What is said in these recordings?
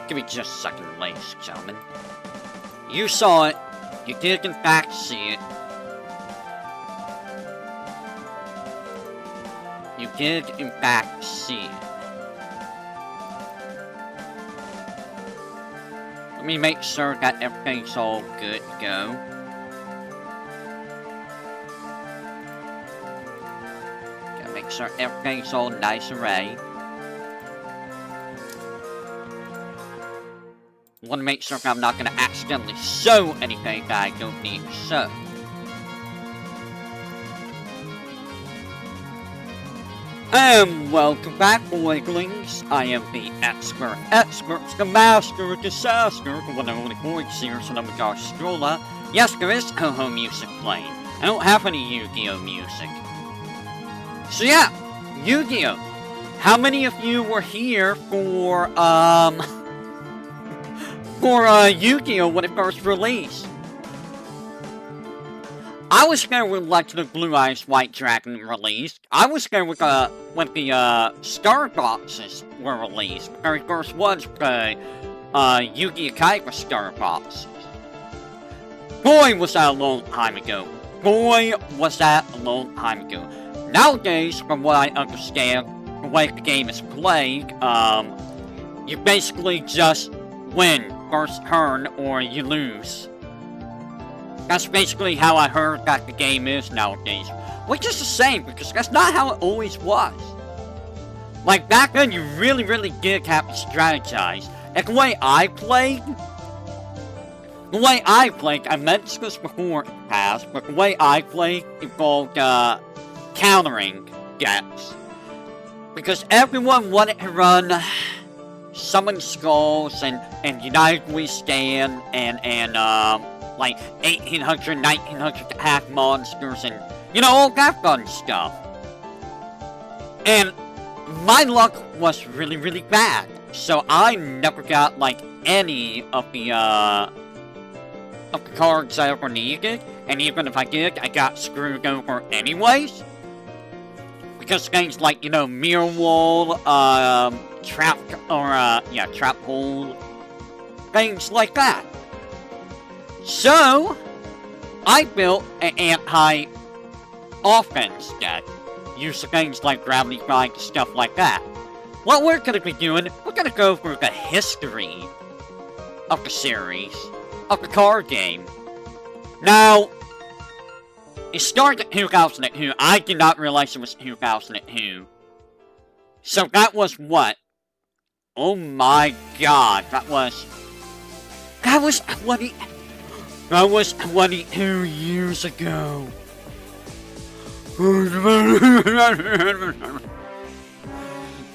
Give me just a second, ladies and gentlemen. You saw it. You did in fact see it. You did in fact see it. Let me make sure that everything's all good to go. Gotta make sure everything's all nice and ready. Want to make sure I'm not going to accidentally show anything that I don't need to show. And welcome back, boyglings. I am the expert, the master of disaster, the one and only voice here, so I'm Josh Strolla. Yes, there is ho-ho music playing. I don't have any Yu-Gi-Oh music. So yeah, Yu-Gi-Oh! How many of you were here for, Yugioh when it first released? I was there when Legend of Blue Eyes White Dragon released. I was there with the Star Boxes were released. The very first ones were the Yu-Gi-Oh! Kaiba Star Boxes. Boy, was that a long time ago. Boy, was that a long time ago. Nowadays, from what I understand, the way the game is played, you basically just win first turn or you lose. That's basically how I heard that the game is nowadays. Which is the same, because that's not how it always was. Like, back then, you really did have to strategize. And the way I played, I mentioned this before in the past, but the way I played involved, countering decks. Because everyone wanted to run Summon Skulls and United We Stand and like 1800, 1900 attack monsters and, you know, all that fun stuff. And my luck was really bad. So I never got, like, any of the cards I ever needed. And even if I did, I got screwed over anyways. Because things like, you know, Mirror Wall, Trap Hole, things like that. So, I built an anti-offense deck, using things like Gravity Bind and stuff like that. What we're going to be doing, we're going to go through the history of the series, of the card game. Now, it started in 2002. I did not realize it was 2002. So that was what? Oh my god, that was 22 years ago.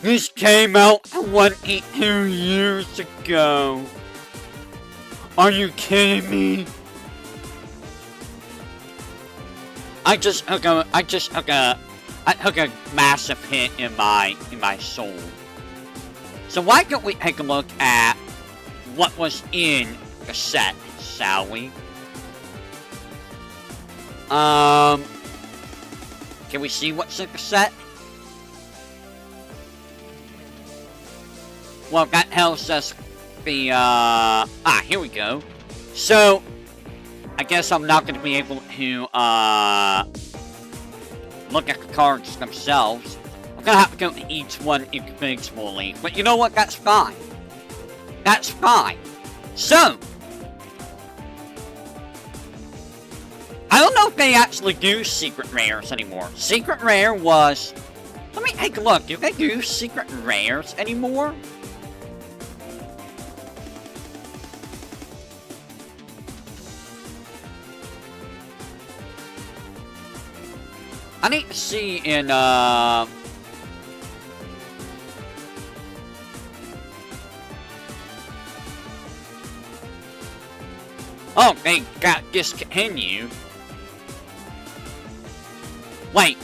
This came out 22 years ago. Are you kidding me? I took a massive hit in my soul. So why don't we take a look at what was in the set, shall we? Can we see what's in the set? Well, that tells us the, here we go. So, I guess I'm not going to be able to, look at the cards themselves. I'm going to have to go to each one individually. But you know what? That's fine. That's fine. So, I don't know if they actually do secret rares anymore. Secret rare was... Let me take a look. Do they do secret rares anymore? I need to see in, oh, they got discontinued. Wait.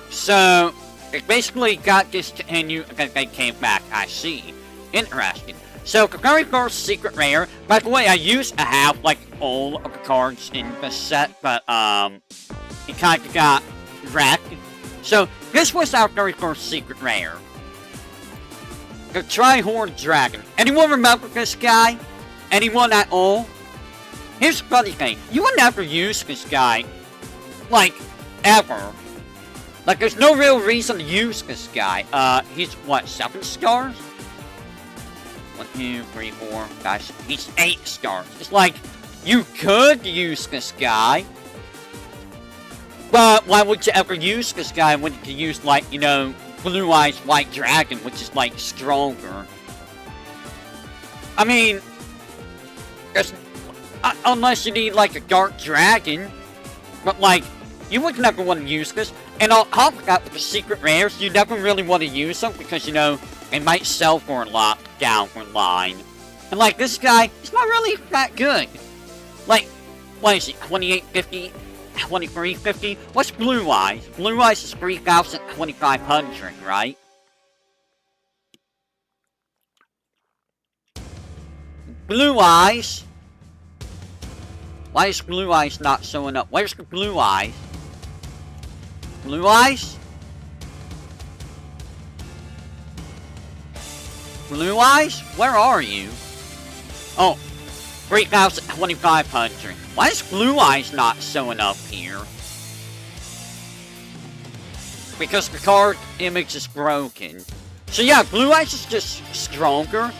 So, it basically got discontinued because they came back. I see. Interesting. So, the very first secret rare, by the way, I used to have, like, all of the cards in the set, but, it kind of got wrecked. So, This was our very first secret rare. The Tri-Horned Dragon. Anyone remember this guy? Anyone at all? Here's the funny thing. You would never use this guy. Like, ever. Like, there's no real reason to use this guy. He's, what, 7 stars? 1, 2, 3, 4, 5, 6. He's 8 stars. It's like, you could use this guy. But why would you ever use this guy when you could use, like, you know, Blue Eyes White Dragon, which is, like, stronger? I mean, unless you need, like, a Dark Dragon. But, like, you would never want to use this. And on top of that, with the secret rares, you never really want to use them because, you know, they might sell for a lot down the line. And, like, this guy, he's not really that good. Like, what is he, 2850? 2350? What's Blue Eyes? Blue Eyes is 3,2500, right? Blue Eyes? Why is Blue Eyes not showing up? Where's the Blue Eyes? Blue Eyes? Blue Eyes? Where are you? Oh, 3,2500. Why is Blue Eyes not showing up here? Because the card image is broken. So yeah, Blue Eyes is just stronger.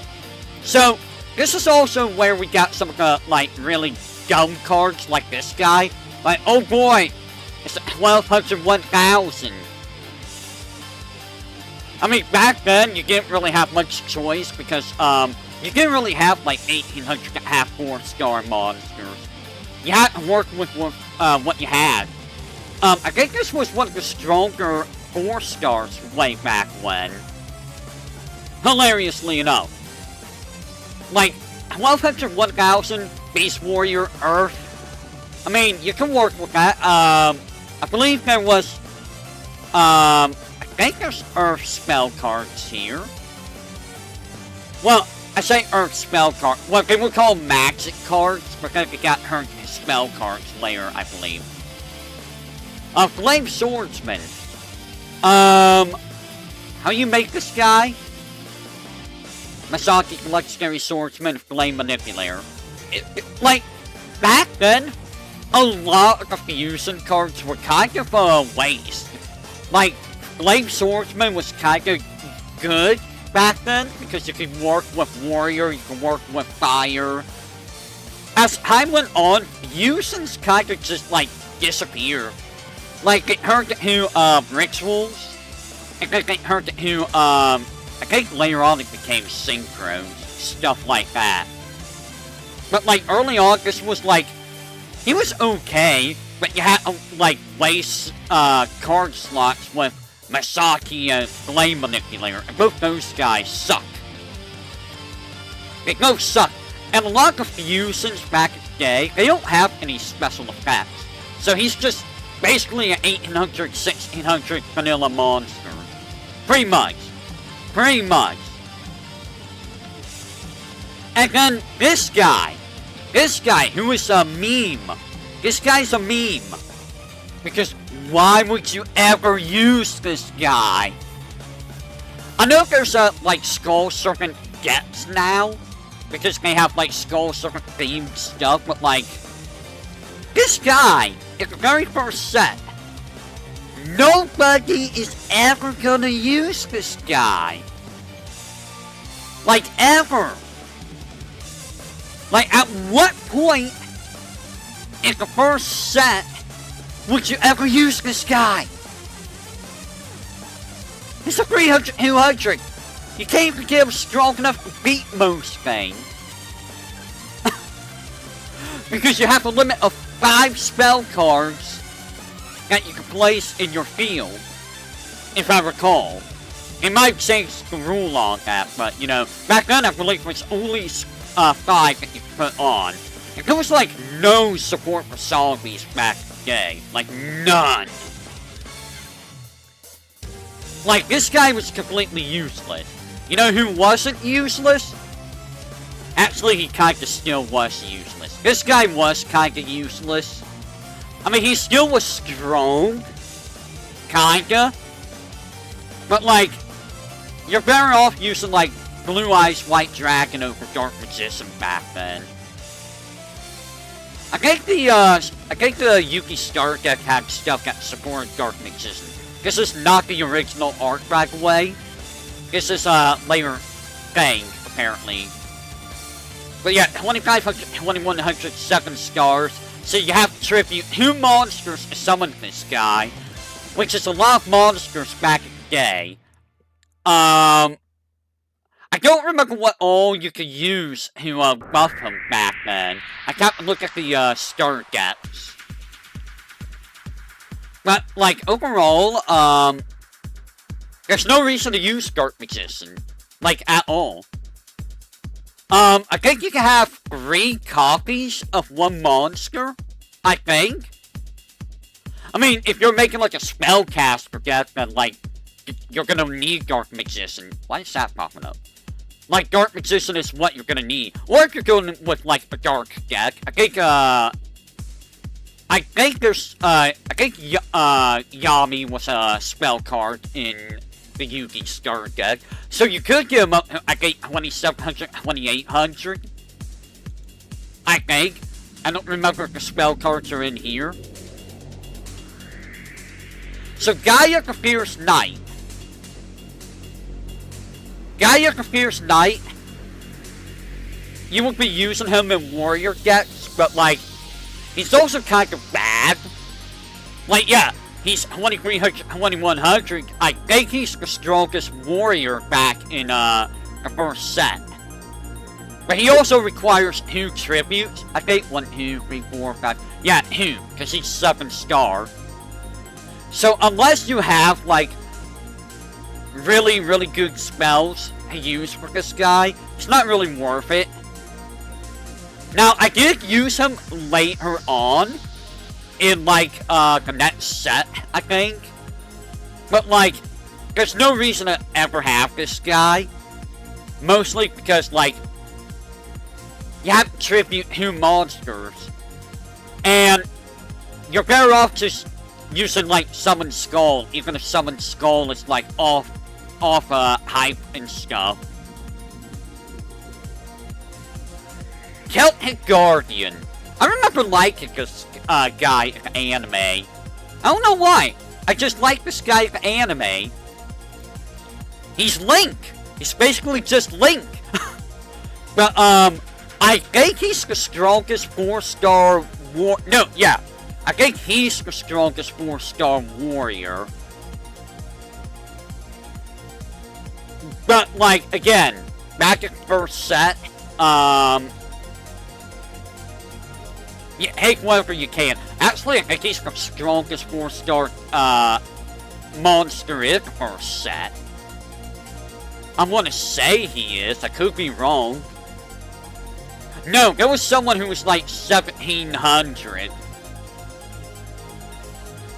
So, this is also where we got some of the, like, really dumb cards like this guy. Like, oh boy, it's 1,200, 1,000. I mean, back then, you didn't really have much choice because, you didn't really have, like, 1,800 to have 4-star monsters. You had to work with what you had. I think this was one of the stronger 4-stars way back when. Hilariously enough. Like, 1,200, 1,000, Beast Warrior, Earth. I mean, you can work with that. I believe there was, I think there's Earth spell cards here. Well, I say Earth spell cards. Well, they were called magic cards because they got her spell cards later, I believe. Flame Swordsman. How you make this guy? Masaki Legendary Swordsman, Flame Manipulator. Like, back then, a lot of the fusion cards were kind of a waste. Like, Flame Swordsman was kind of good back then, because you could work with Warrior, you could work with Fire. As time went on, fusions kind of just, like, disappear. Like, it hurt to Rituals, and then it hurt to I think later on it became Synchros, stuff like that. But, like, early on, this was, like, he was okay, but you had to, like, waste, card slots with Masaki and Flame Manipulator, and both those guys suck. They both suck. And a lot of fusions back in the day, they don't have any special effects. So he's just basically an 1,800, 1,600 vanilla monster. Pretty much. Pretty much. And then this guy who is a meme. This guy's a meme. Because why would you ever use this guy? I know there's a, like, Skull Serpent gets now. Because they have, like, Skull Serpent themed stuff. But, like, this guy, in the very first set, nobody is ever gonna use this guy. Like, ever. Like, at what point in the first set would you ever use this guy? He's a 300, 200. You can't even get him strong enough to beat most things. Because you have a limit of 5 spell cards that you can place in your field, if I recall. It might change the rule on that, but, you know, back then I believe it was only 5 that you could put on. And there was, like, no support for zombies back in the day. Like, none. Like, this guy was completely useless. You know who wasn't useless? Actually, he kinda still was useless. This guy was kinda useless. I mean, he still was strong. Kinda. But, like, you're better off using, like, Blue Eyes White Dragon over Dark Magician back then. I think the Yugi Star deck had stuff that supported Dark Magician. This is not the original art, by the way. This is a later thing, apparently. But yeah, 2,500, 2,100, 7 stars. So you have to tribute 2 monsters to summon this guy, which is a lot of monsters back in the day. I don't remember what all you could use to buff him back then. I got to look at the star decks. But, like, overall, there's no reason to use Dark Magician. Like, at all. I think you can have 3 copies of 1 monster. I think. I mean, if you're making, like, a spellcaster deck, then, like, you're gonna need Dark Magician. Why is that popping up? Like, Dark Magician is what you're gonna need. Or if you're going with, like, a dark deck, I think Yami was a spell card in the Yugi Star deck. So you could get him up to, I think, 2,700, 2,800. I think. I don't remember if the spell cards are in here. So Gaia the Fierce Knight. Gaia the Fierce Knight, you would be using him in warrior decks, but, like, he's also kind of bad. Like, yeah, he's 2,300, 2,100. I think he's the strongest warrior back in, the first set. But he also requires 2 tributes. I think 1, 2, 3, 4, 5. Yeah, 2, because he's 7 star. So, unless you have, like, really, really good spells to use for this guy, it's not really worth it. Now, I did use him later on in, like, the next set, I think. But, like, there's no reason to ever have this guy. Mostly because, like, you have to tribute 2 monsters. And you're better off just using, like, Summon Skull, even if Summon Skull is, like, off hype and stuff. Celtic Guardian. I remember liking this guy in anime. I don't know why. I just like this guy in anime. He's Link. He's basically just Link. But, I think he's the strongest 4-star I think he's the strongest 4-star warrior. But, like, again, back at the first set, yeah, take whatever you can. Actually, I think he's the strongest 4-star, monster in the first set. I want to say he is. I could be wrong. No, there was someone who was, like, 1,700.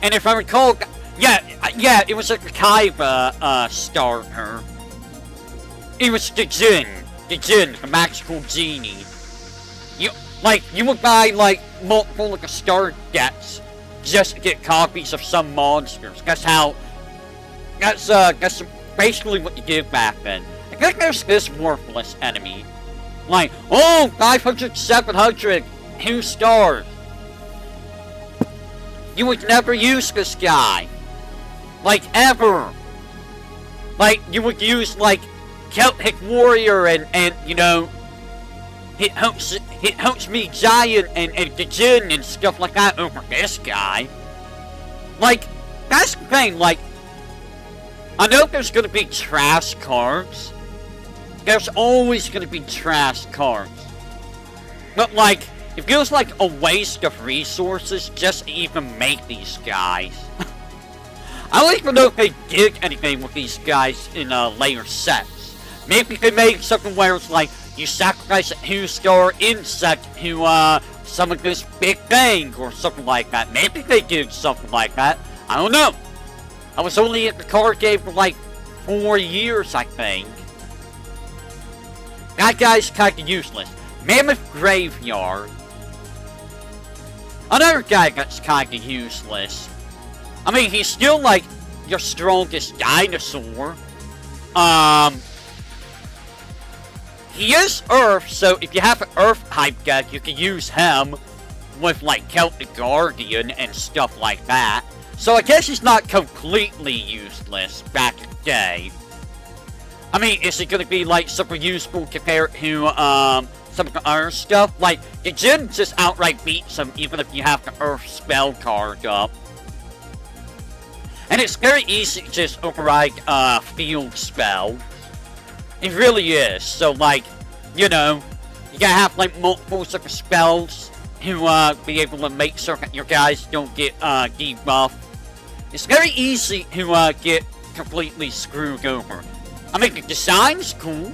And if I recall, yeah, it was a Kaiba, starter. It was the Jin, the magical genie. You would buy, like, multiple, like, star decks just to get copies of some monsters. That's basically what you did back then. I think there's this worthless enemy. Like, oh, 500, 700, 2 stars. You would never use this guy. Like, ever. Like, you would use, like, Celtic Warrior and you know, it helps me Giant and the Jin and stuff like that over this guy. Like, that's the thing, like, I know there's gonna be trash cards. There's always gonna be trash cards. But, like, it feels like a waste of resources just to even make these guys. I don't even know if they did anything with these guys in later sets. Maybe they made something where it's like, you sacrifice a 2-star insect to summon this big thing, or something like that. Maybe they did something like that. I don't know. I was only at the card game for like 4 years, I think. That guy's kinda useless. Mammoth Graveyard. Another guy that's kinda useless. I mean, he's still like your strongest dinosaur. He is Earth, so if you have an Earth type deck, you can use him with like Celtic Guardian and stuff like that. So I guess he's not completely useless back in the day. I mean, is it gonna be like super useful compared to some of the other stuff? Like, the Jin just outright beats him even if you have the Earth spell card up. And it's very easy to just override field spell. It really is. So like, you know, you gotta have like multiple sort of spells to be able to make sure that your guys don't get debuffed. It's very easy to get completely screwed over. I mean, the design's cool.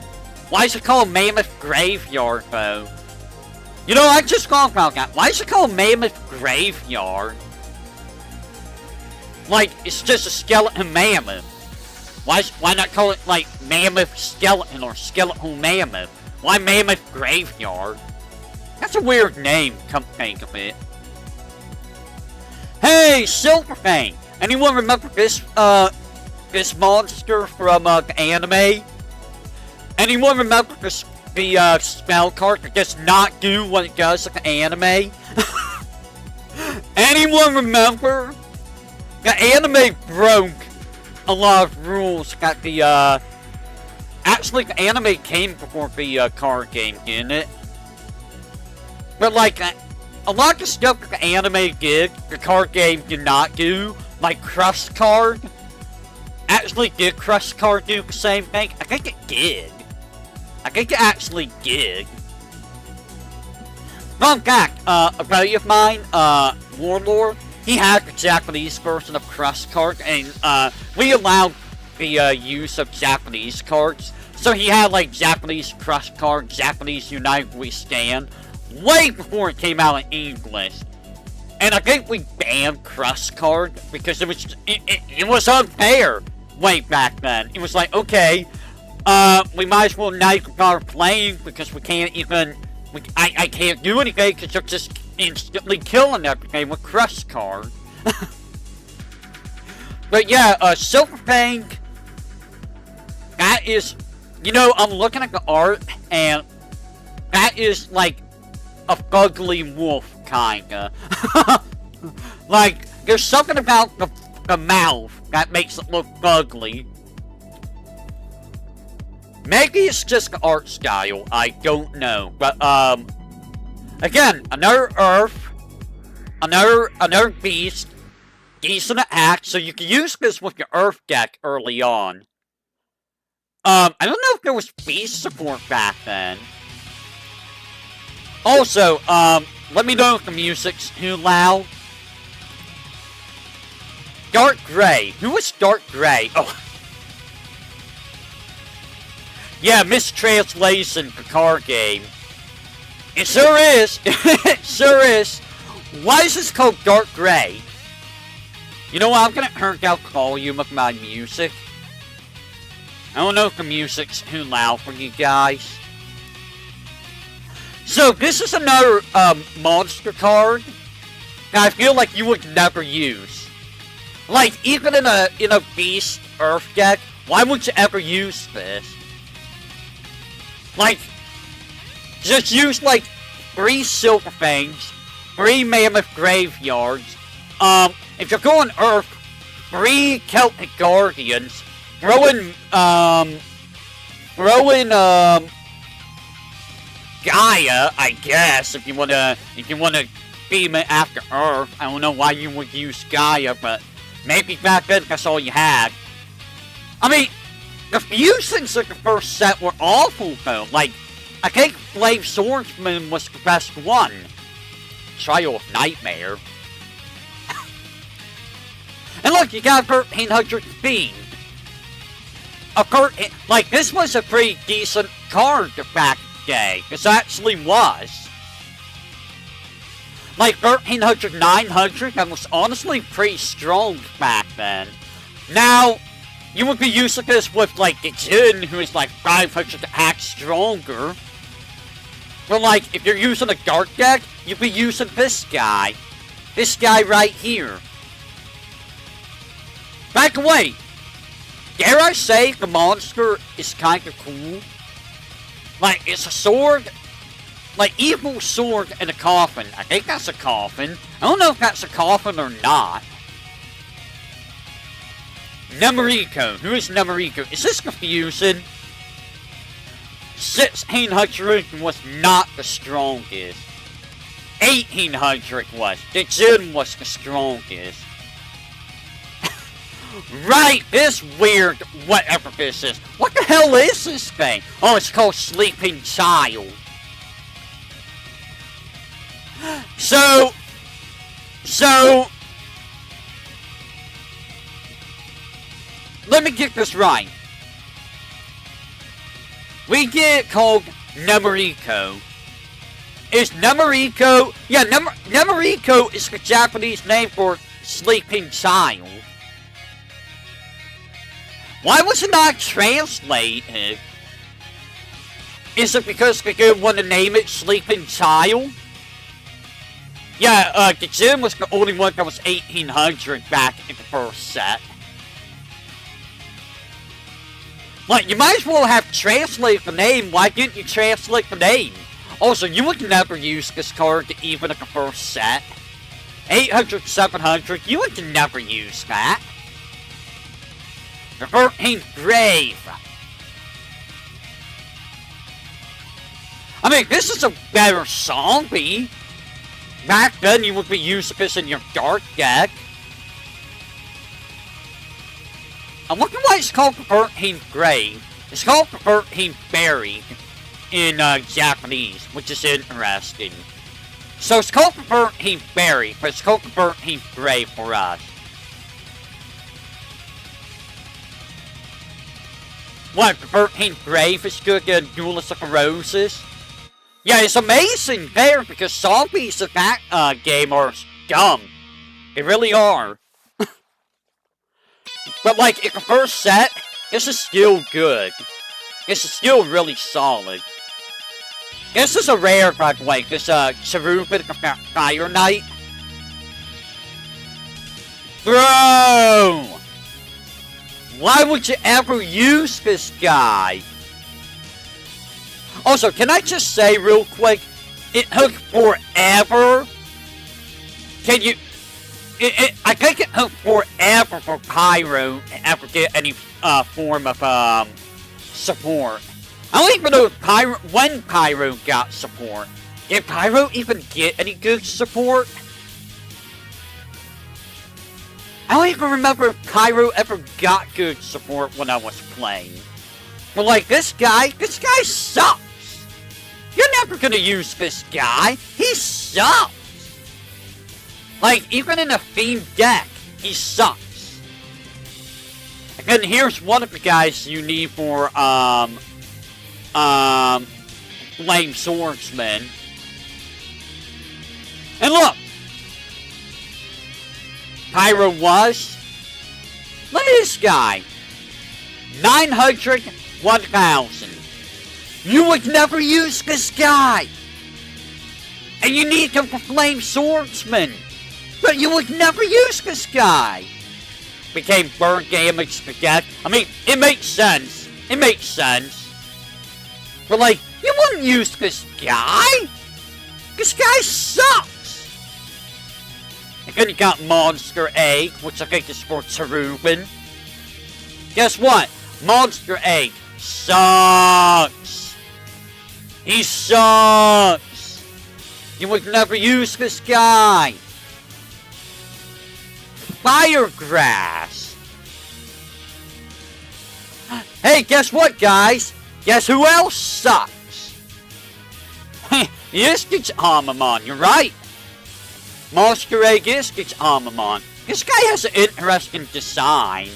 Why is it called Mammoth Graveyard, though? You know, I just thought about that. Why is it called Mammoth Graveyard? Like, it's just a skeleton mammoth. Why not call it, like, Mammoth Skeleton or Skeletal Mammoth? Why Mammoth Graveyard? That's a weird name, come think of it. Hey, Silverfang! Anyone remember this, this monster from, the anime? Anyone remember this, the, spell card that does not do what it does in the anime? Anyone remember? The anime broke a lot of rules that the, actually, the anime came before the, card game, didn't it? But, like, a lot of the stuff that the anime did, the card game did not do. Like, Crush Card. Actually, did Crush Card do the same thing? I think it did. I think it actually did. Fun fact, a buddy of mine, Warlord, he had the Japanese version of Crush Card, and, we allowed the, use of Japanese cards. So he had, like, Japanese Crush Card, Japanese United We Stand, way before it came out in English. And I think we banned Crush Card because it was unfair way back then. It was like, okay, we might as well not start playing because we can't even, I can't do anything because you're just instantly killing everything with Crush Card. But yeah, Silverfang, that is, you know, I'm looking at the art and that is like a fugly wolf, kinda. Like, there's something about the mouth that makes it look fugly. Maybe it's just the art style, I don't know. But, again, another Earth, another beast, decent attack, so you can use this with your Earth deck early on. I don't know if there was beast support back then. Also, let me know if the music's too loud. Dark Gray. Who was Dark Gray? Oh. Yeah, mistranslation for card game. It sure is. It sure is. Why is this called Dark Gray? You know what? I'm gonna turn down volume of my music. I don't know if the music's too loud for you guys. So, this is another, monster card that I feel like you would never use. Like, even in a Beast Earth deck, why would you ever use this? Like, just use, like, 3 Silverfangs, 3 Mammoth Graveyards, if you're going Earth, 3 Celtic Guardians, throw in Gaia, I guess, if you wanna beam it after Earth. I don't know why you would use Gaia, but maybe back then that's all you had. I mean, the fusions of the first set were awful though. Like, I think Flame Swordsman was the best one. Trial of Nightmare. And look, you got 1300 Fiend. Like, this was a pretty decent card back in the day. This actually was. Like, 1300, 900, that was honestly pretty strong back then. Now, you would be using this with, like, the Jin, who is, like, 500 attack stronger. But, like, if you're using a dark deck, you'd be using this guy. This guy right here. By the way, dare I say the monster is kinda cool? Like, it's a sword, like, evil sword in a coffin. I think that's a coffin. I don't know if that's a coffin or not. Nemoriko. Who is Nemoriko? Is this confusing? 1600 was not the strongest. 1800 was. The Jin was the strongest. Right, this weird whatever this is. What the hell is this thing? Oh, it's called Sleeping Child. So, let me get this right. We get it called Nemoriko. Is Nemoriko... Yeah, Nemoriko is the Japanese name for Sleeping Child. Why was it not translated? Is it because they didn't want to name it Sleeping Child? Yeah, the Jin was the only one that was 1800 back in the first set. Like, you might as well have translated the name. Why didn't you translate the name? Also, you would never use this card even in the first set. 800, 700, you would never use that. The 13th Grave. I mean, this is a better zombie. Back then, you would be using this in your dark deck. I wonder why it's called the 13th Grave. It's called the 13th Buried in Japanese, which is interesting. So it's called the 13th Buried, but it's called the 13th Grave for us. What, the 13th Grave is good in Duelist of the Roses? Yeah, it's amazing there, because zombies in that game are dumb. They really are. But like, in the first set, this is still good. This is still really solid. This is a rare, by the way, this Cherubin Fire Knight. Bro! Why would you ever use this guy? Also, can I just say real quick, it took forever. Can you... I think it took forever for Pyro to ever get any form of support. I don't even know if when Pyro got support. Did Pyro even get any good support? I don't even remember if Pyro ever got good support when I was playing. But like, this guy sucks! You're never gonna use this guy! He sucks! Like, even in a themed deck, he sucks. And then here's one of the guys you need for, Flame Swordsman. And look! Pyro was. Look at this guy. 900, 1000. You would never use this guy. And you need him for Flame Swordsman. But you would never use this guy. Became burn damage to death. I mean, it makes sense. It makes sense. But like, you wouldn't use this guy. This guy sucks. And then you got Monster Egg, which I think is for Cherubin. Guess what? Monster Egg sucks. He sucks. You would never use this guy. Firegrass. Hey, guess what, guys? Guess who else sucks? Yustage Amamon, you're right. Monster Egg Yustage Amamon. This guy has an interesting design.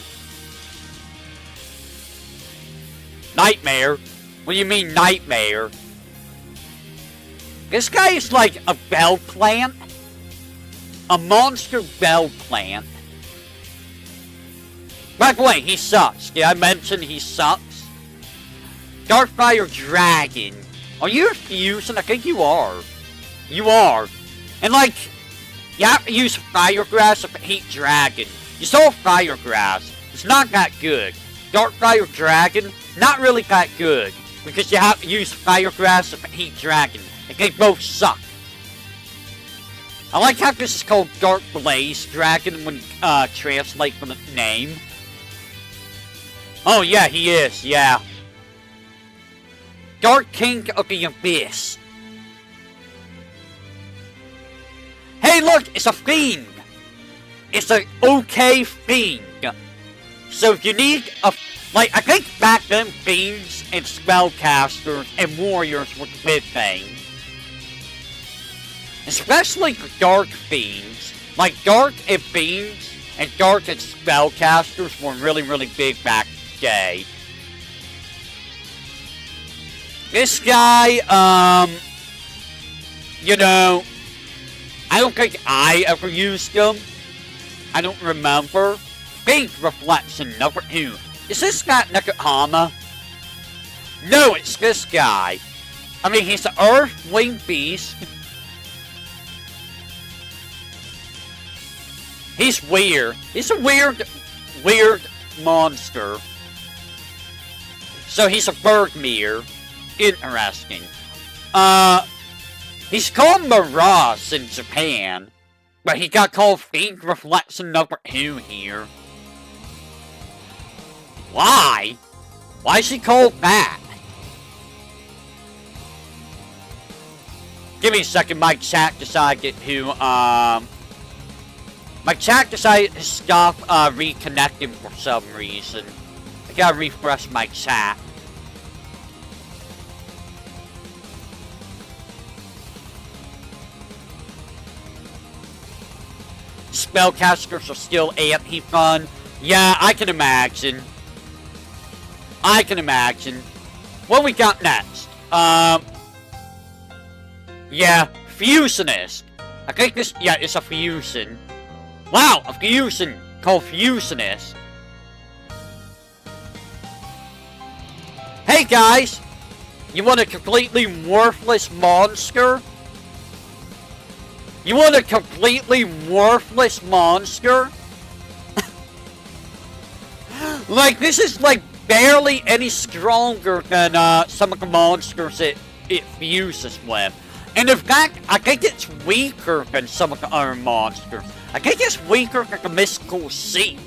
Nightmare? What do you mean, nightmare? This guy is like a bell plant. A monster bell plant. By the way, he sucks. Did I mention he sucks? Darkfire Dragon. Are you refusing? I think you are. You are. And like, you have to use Firegrass to Heat Dragon. You saw Firegrass. It's not that good. Dark Fire Dragon, not really that good. Because you have to use Fire Grass and Heat Dragon. And they both suck. I like how this is called Dark Blaze Dragon when translate from the name. Oh yeah, he is, yeah. Dark King of the Abyss. Hey look, it's a fiend! It's an okay fiend. So if you need a... Like, I think back then fiends and spellcasters and warriors were the big thing. Especially the dark fiends. Like, dark and fiends and dark and spellcasters were really, really big back in the day. This guy, you know, I don't think I ever used him. I don't remember. Fiend Reflection number 2. Is this guy Nekahama? No, it's this guy. I mean, he's an Earth-winged beast. He's weird. He's a weird monster. So he's a Bergmere. Interesting. He's called Mirage in Japan. But he got called Fiend Reflection number 2 here. Why? Why is he called that? Give me a second, my chat decided to, my chat decided to stop, reconnecting for some reason. I gotta refresh my chat. Spellcasters are still anti-fun. Yeah, I can imagine. I can imagine. What we got next? Yeah, Fusionist. I think this, yeah, it's a fusion. Wow, a fusion called Fusionist. Hey guys, you want a completely worthless monster? You want a completely worthless monster? Like, this is like barely any stronger than some of the monsters it fuses with. And in fact, I think it's weaker than some of the other monsters. I think it's weaker than the Mystical Sea.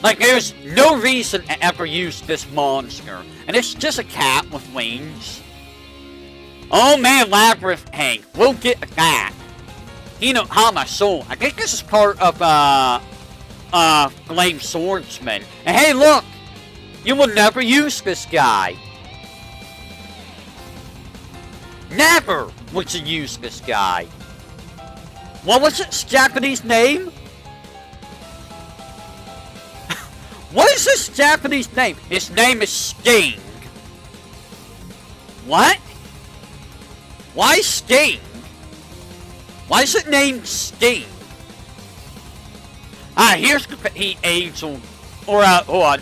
Like, there's no reason to ever use this monster. And it's just a cat with wings. Oh man, Labyrinth Hank, we'll get to that. Hama Soul, I think this is part of, Flame Swordsman. And hey look! You will never use this guy. Never would you use this guy. What was its Japanese name? What is this Japanese name? Its name is Sting. What? Why Sting? Why is it named Sting? Here's the Heat Angel. Or, hold on.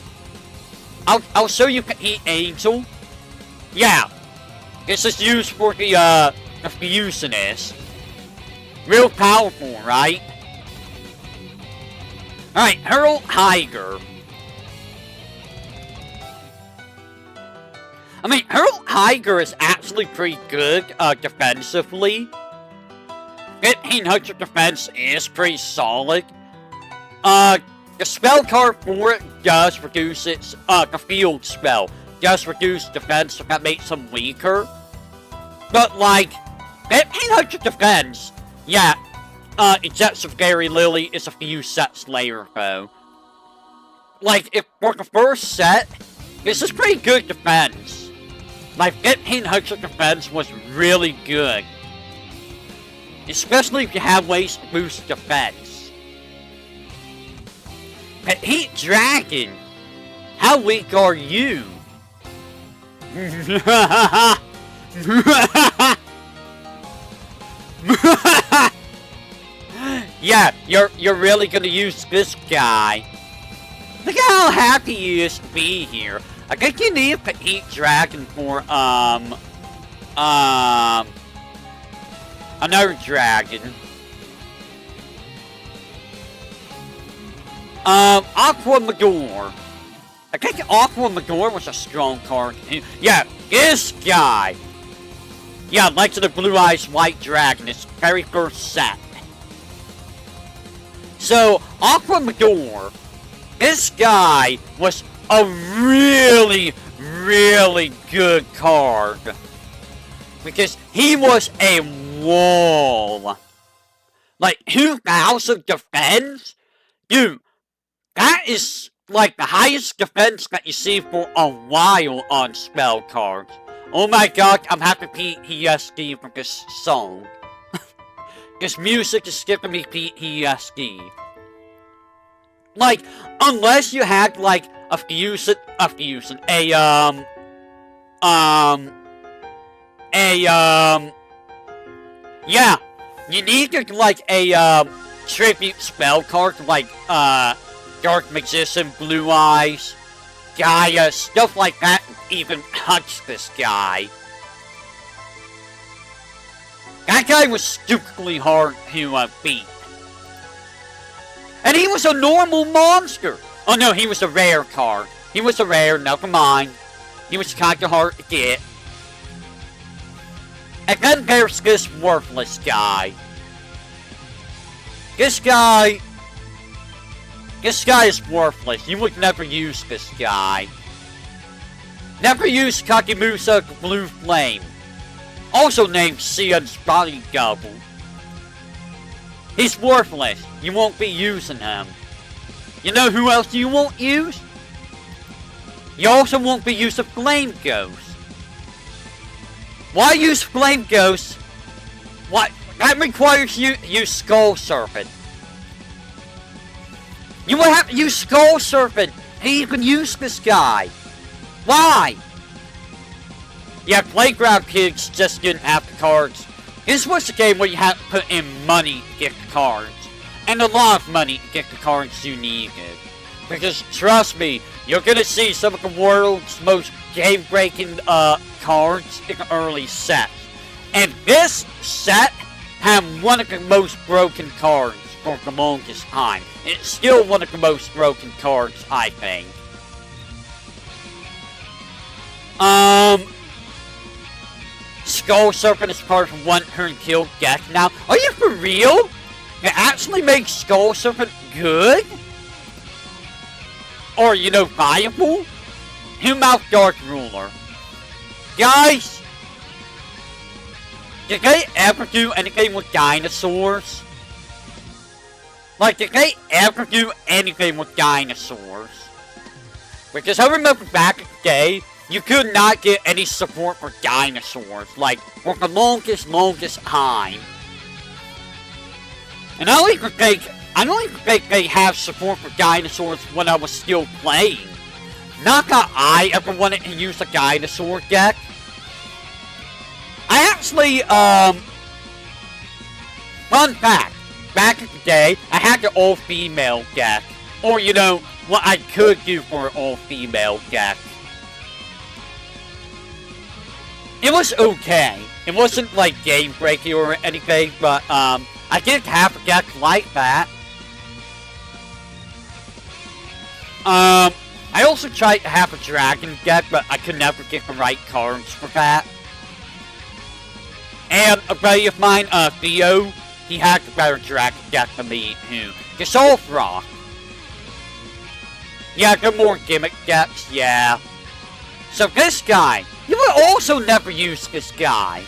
I'll show you Heat Angel. Yeah. This is used for the Fusionist. Real powerful, right? Alright, Herald Tiger. I mean, Herald Tiger is actually pretty good, defensively. 1500 defense is pretty solid. The spell card for it does reduce its, the field spell does reduce defense, so that makes them weaker. But, like, 1500 defense, yeah, Jets of Gary Lily is a few sets later, though. Like, if for the first set, this is pretty good defense. Like, 1500 defense was really good. Especially if you have ways to boost defense. But Heat Dragon, how weak are you? Yeah, you're really gonna use this guy. Look at how happy he is to be here. I think you need a Heat Dragon for another dragon. Aqua Magor. I think Aqua Magor was a strong card. Yeah, this guy. Yeah, Legend of Blue Eyes White Dragon, its very first set. So, Aqua Magor, this guy was a really, really good card. Because he was a wall. Like, 2,000 defense? Dude, that is like the highest defense that you see for a while on spell cards. Oh my god, I'm happy PTSD for this song. This music is giving me PTSD. Like, unless you had like yeah, you needed like a tribute spell card like Dark Magician, Blue Eyes, Gaia, stuff like that, even touch this guy. That guy was stupidly hard to beat. And he was a normal monster. Oh no, he was a rare card. He was a rare, never mind. He was kinda hard to get. And then there's this worthless guy. This guy is worthless. You would never use this guy. Never use Kakemusa Blue Flame. Also named Sion's Body Double. He's worthless. You won't be using him. You know who else you won't use? You also won't be using Flame Ghost. Why use Flame Ghost? What? That requires you to use Skull Serpent. You will have to use Skull Serpent and you can use this guy. Why? Yeah, Playground Kids just didn't have the cards. This was a game where you had to put in money to get the cards. And a lot of money to get the cards you needed. Because, trust me, you're gonna see some of the world's most game-breaking cards in the early sets. And this set had one of the most broken cards for the longest time. It's still one of the most broken cards, I think. Skull Serpent is part of one turn kill deck now. Are you for real? It actually makes Skull Serpent good? Or, you know, viable? Mouth Dark Ruler. Guys! Did they ever do anything with dinosaurs? Like, did they ever do anything with dinosaurs? Because I remember back in the day, you could not get any support for dinosaurs, like, for the longest time. And I don't even think they have support for dinosaurs when I was still playing. Not that I ever wanted to use a dinosaur deck. I actually, fun fact, back in the day, I had the all-female deck. Or, you know, what I could do for an all-female deck. It was okay. It wasn't, like, game-breaking or anything, but, I did have a deck like that. I also tried to have a dragon deck, but I could never get the right cards for that. And a buddy of mine, Theo, he had the better dragon deck than me, too. Gasol Rock. Yeah, they're more gimmick decks, yeah. So this guy, you would also never use this guy.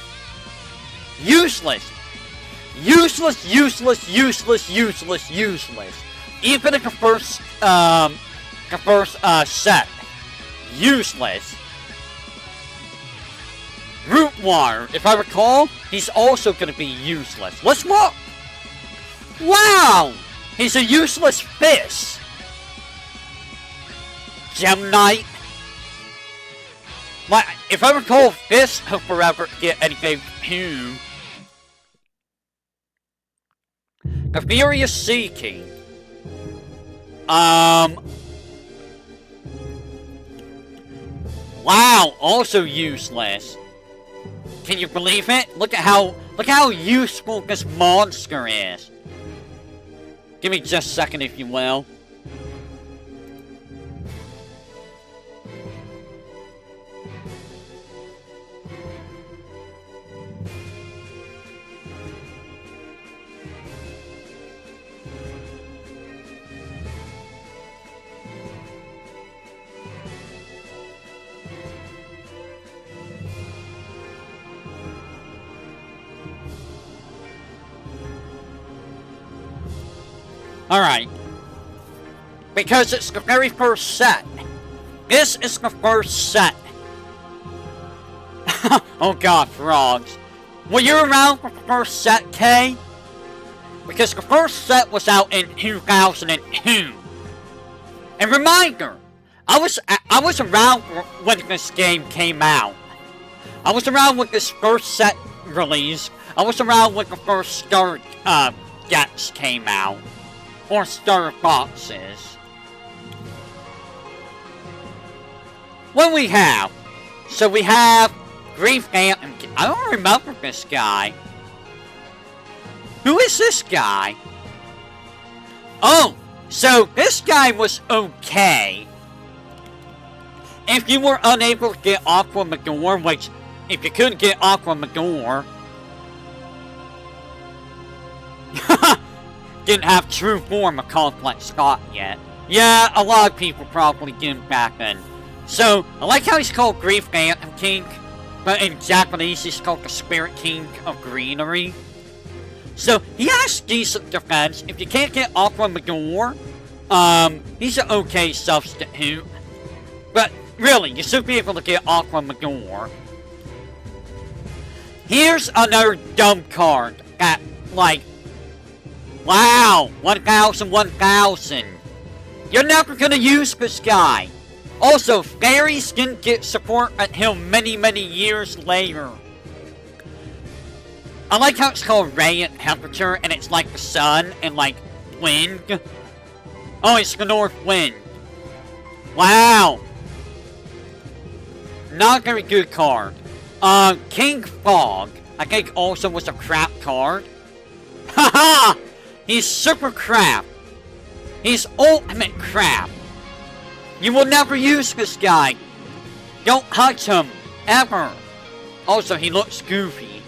Useless. Useless, useless, useless, useless, useless. Even in the first set. Useless. Root Water, if I recall, he's also gonna be useless. Let's look! Wow! He's a useless fish! Gem Knight. Like, if I recall, fish will forever get anything new. The Furious Sea King. Wow, also useless. Can you believe it? Look at how useful this monster is. Give me just a second, if you will. Alright. Because it's the very first set. This is the first set. Oh god, frogs. Were you around for the first set, Kay? Because the first set was out in 2002. And reminder, I was around when this game came out. I was around when this first set released. I was around when the first Star Gets came out. Or Star Boxes. What we have? So we have Grief Phantom. I don't remember this guy. Who is this guy? Oh, so this guy was okay. If you were unable to get Aqua Magor, which, if you couldn't get Aqua Magor, didn't have true form of Complex Scott yet. Yeah, a lot of people probably didn't back then. So, I like how he's called Grief Phantom King, but in Japanese he's called the Spirit King of Greenery. So, he has decent defense. If you can't get Aqua Magor, he's an okay substitute. But, really, you should be able to get Aqua Magor. Here's another dumb card that, like, wow, 1,000, 1,000. You're never gonna use this guy. Also, fairies didn't get support until many, many years later. I like how it's called radiant temperature, and it's like the sun and like wind. Oh, it's the north wind. Wow. Not very good card. King Fog, I think also was a crap card. Haha! He's super crap. He's ultimate crap. You will never use this guy. Don't touch him. Ever. Also, he looks goofy.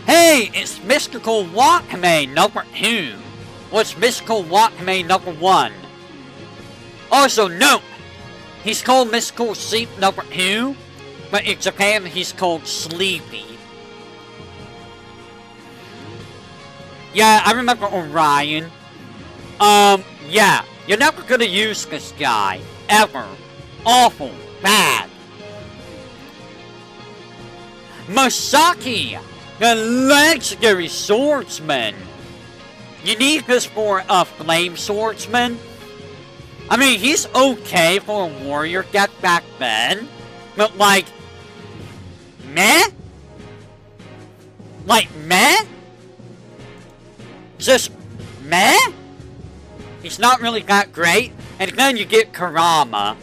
Hey, it's Mystical Wakame number 2. What's Mystical Wakame number 1? Also, note, he's called Mystical Sleep number 2, but in Japan he's called Sleepy. Yeah, I remember Orion. Yeah, you're never gonna use this guy. Ever. Awful. Bad. Masaki, the legendary swordsman. You need this for a flame swordsman. I mean, he's okay for a warrior deck back then. But like, meh? Like, meh? Just meh? He's not really that great. And then you get Karama.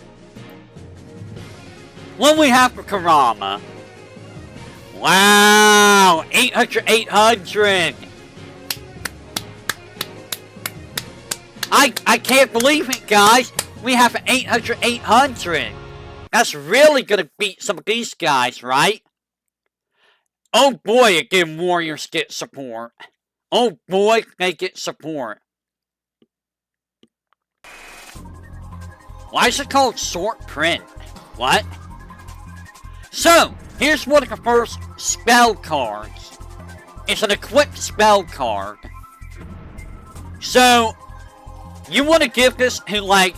What do we have for Karama? Wow! 800, 800! I can't believe it, guys! We have 800, 800! That's really gonna beat some of these guys, right? Oh boy, again, warriors get support. Oh boy, they get support. Why is it called short print? What? So, here's one of the first spell cards. It's an equipped spell card. So, you want to give this to like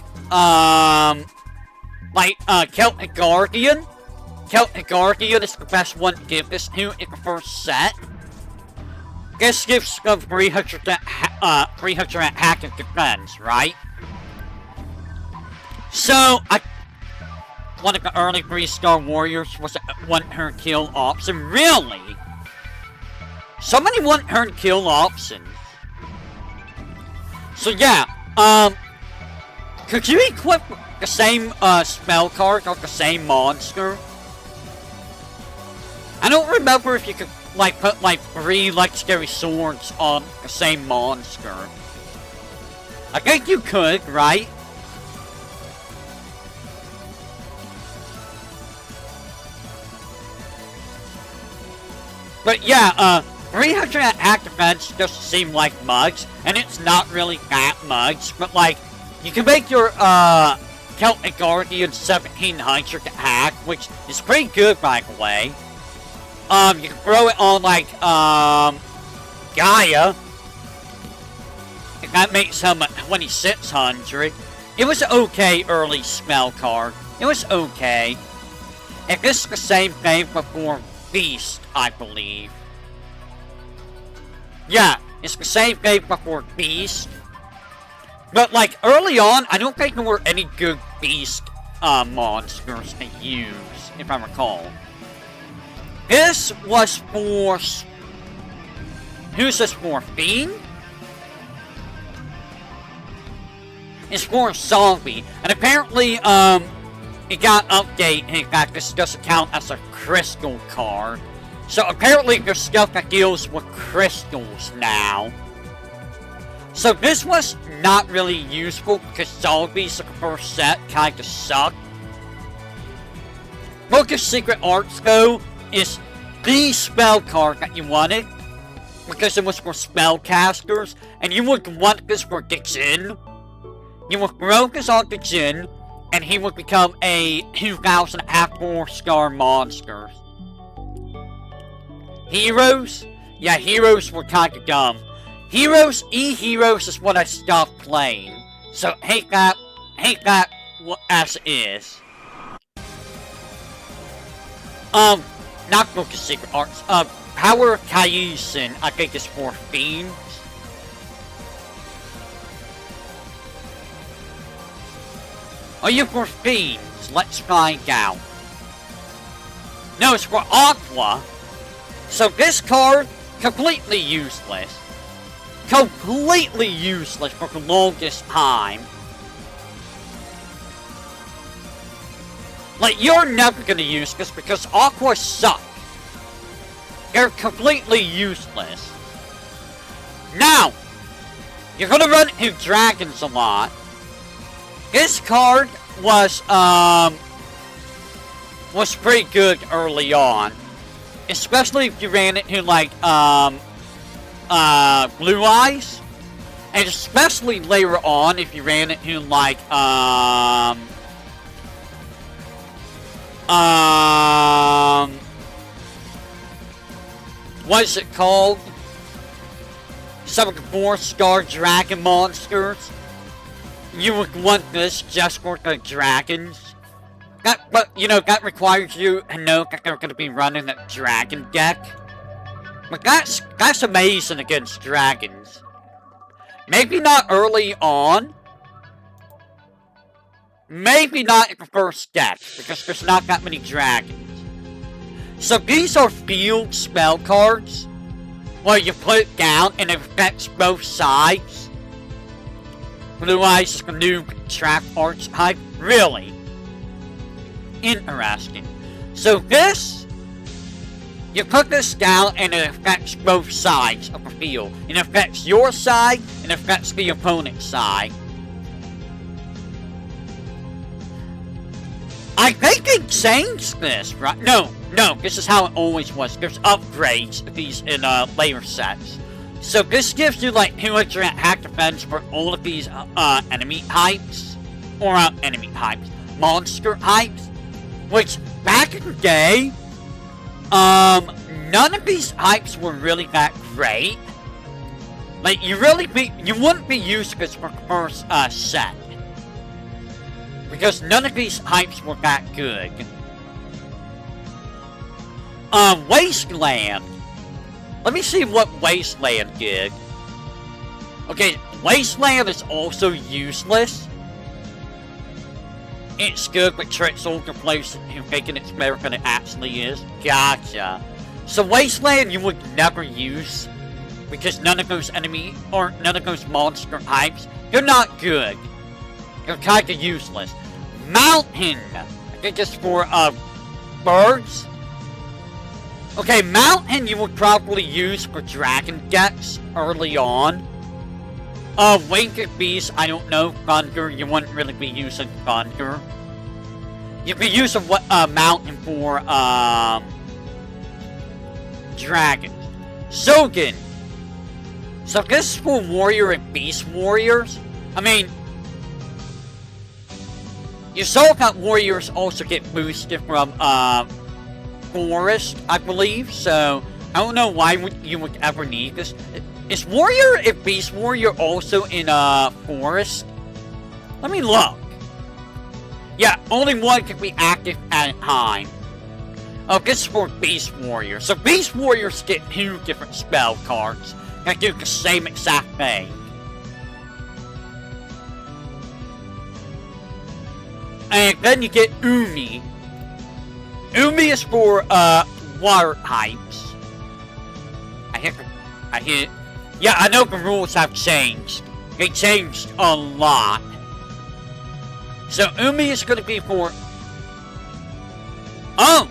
Celtic Guardian. Celtic Guardian is the best one to give this to in the first set. This gives them 300 attack and defense, right? So, one of the early 3-star warriors was a one-turn kill option. Really? So many one-turn kill options. So yeah, could you equip the same spell card of the same monster? I don't remember if you could like put like 3 legendary swords on the same monster. I think you could, right? But yeah, 300 attack defense doesn't seem like much, and it's not really that much, but like, you can make your Celtic Guardian 1700 attack, which is pretty good by the way. You can throw it on like, Gaia. That makes him 2600. It was okay early spell card. It was okay. And this is the same thing before Beast, I believe. Yeah, it's the same thing before Beast. But, like, early on, I don't think there were any good Beast monsters to use, if I recall. This was for... Who's this for? Fiend? It's for Zombie. And apparently, it got updated. In fact, this doesn't count as a crystal card. So apparently there's stuff that deals with crystals now. So this was not really useful because Zombies, like the first set, kinda sucked. Book of Secret Arts, though, is the spell card that you wanted. Because it was for spellcasters. And you would want this for Jin. You would throw this on Jin, and he would become a 2000 4-star monster. Heroes? Yeah, heroes were kinda dumb. Heroes, E-Heroes is what I stopped playing. So, hate that as is. Not Book of Secret Arts, Power Kaisen, I think is for Fiends. Are you for Fiends? Let's find out. No, it's for Aqua. So this card, completely useless. Completely useless for the longest time. Like, you're never gonna use this because Aqua suck. They're completely useless. Now, you're gonna run into dragons a lot. This card was pretty good early on. Especially if you ran into, like, Blue Eyes. And especially later on if you ran into, like, what is it called? Some of the 4-star dragon monsters. You would want this just for the dragons. But, you know, that requires you to know that they're going to be running that dragon deck. But that's amazing against dragons. Maybe not early on. Maybe not in the first deck, because there's not that many dragons. So these are field spell cards, where you put it down and it affects both sides. Blue Eyes is the new trap arts type. Really? Interesting. So this, you put this down and it affects both sides of the field. It affects your side and it affects the opponent's side. I think they changed this, right? No, this is how it always was. There's upgrades to these in later sets. So this gives you like 200 attack defense for all of these enemy types. Or enemy types. Monster types. Which, back in the day, none of these types were really that great. Like, you wouldn't be used this for the first set. Because none of these types were that good. Wasteland. Let me see what Wasteland did. Okay, Wasteland is also useless. It's good, but tricks older players who thinking it's better than it actually is. Gotcha. So Wasteland you would never use. Because none of those none of those monster types, they're not good. They're kinda useless. Mountain! I think it's for, birds? Okay, Mountain you would probably use for dragon decks early on. Winged Beast, I don't know. Thunder, you wouldn't really be using Thunder. You'd be using Mountain for, dragons. Shogun! So this is for Warrior and Beast Warriors. I mean, you saw that Warriors also get boosted from, Forest, I believe, so I don't know why you would ever need this. Is Warrior and Beast Warrior also in Forest? Let me look. Yeah, only one can be active at a time. Oh, this is for Beast Warrior. So Beast Warriors get 2 different spell cards that do the same exact thing. And then you get Umi. Umi is for water types. I hit. Yeah, I know the rules have changed. They changed a lot. So Umi is going to be for... Oh!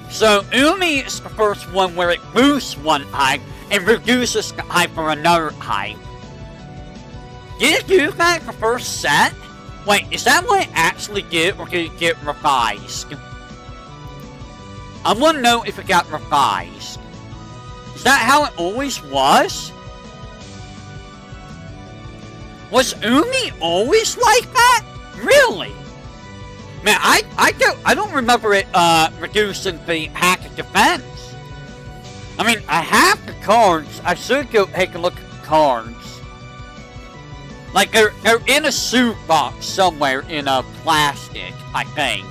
So Umi is the first one where it boosts one type and reduces the type for another type. Did it do that the first set? Wait, is that what it actually did, or did it get revised? I want to know if it got revised. Is that how it always was? Was Umi always like that? Really? Man, I don't remember it reducing the hack of defense. I mean, I have the cards. I should go take a look at the cards. Like they're in a suit box somewhere in a plastic, I think.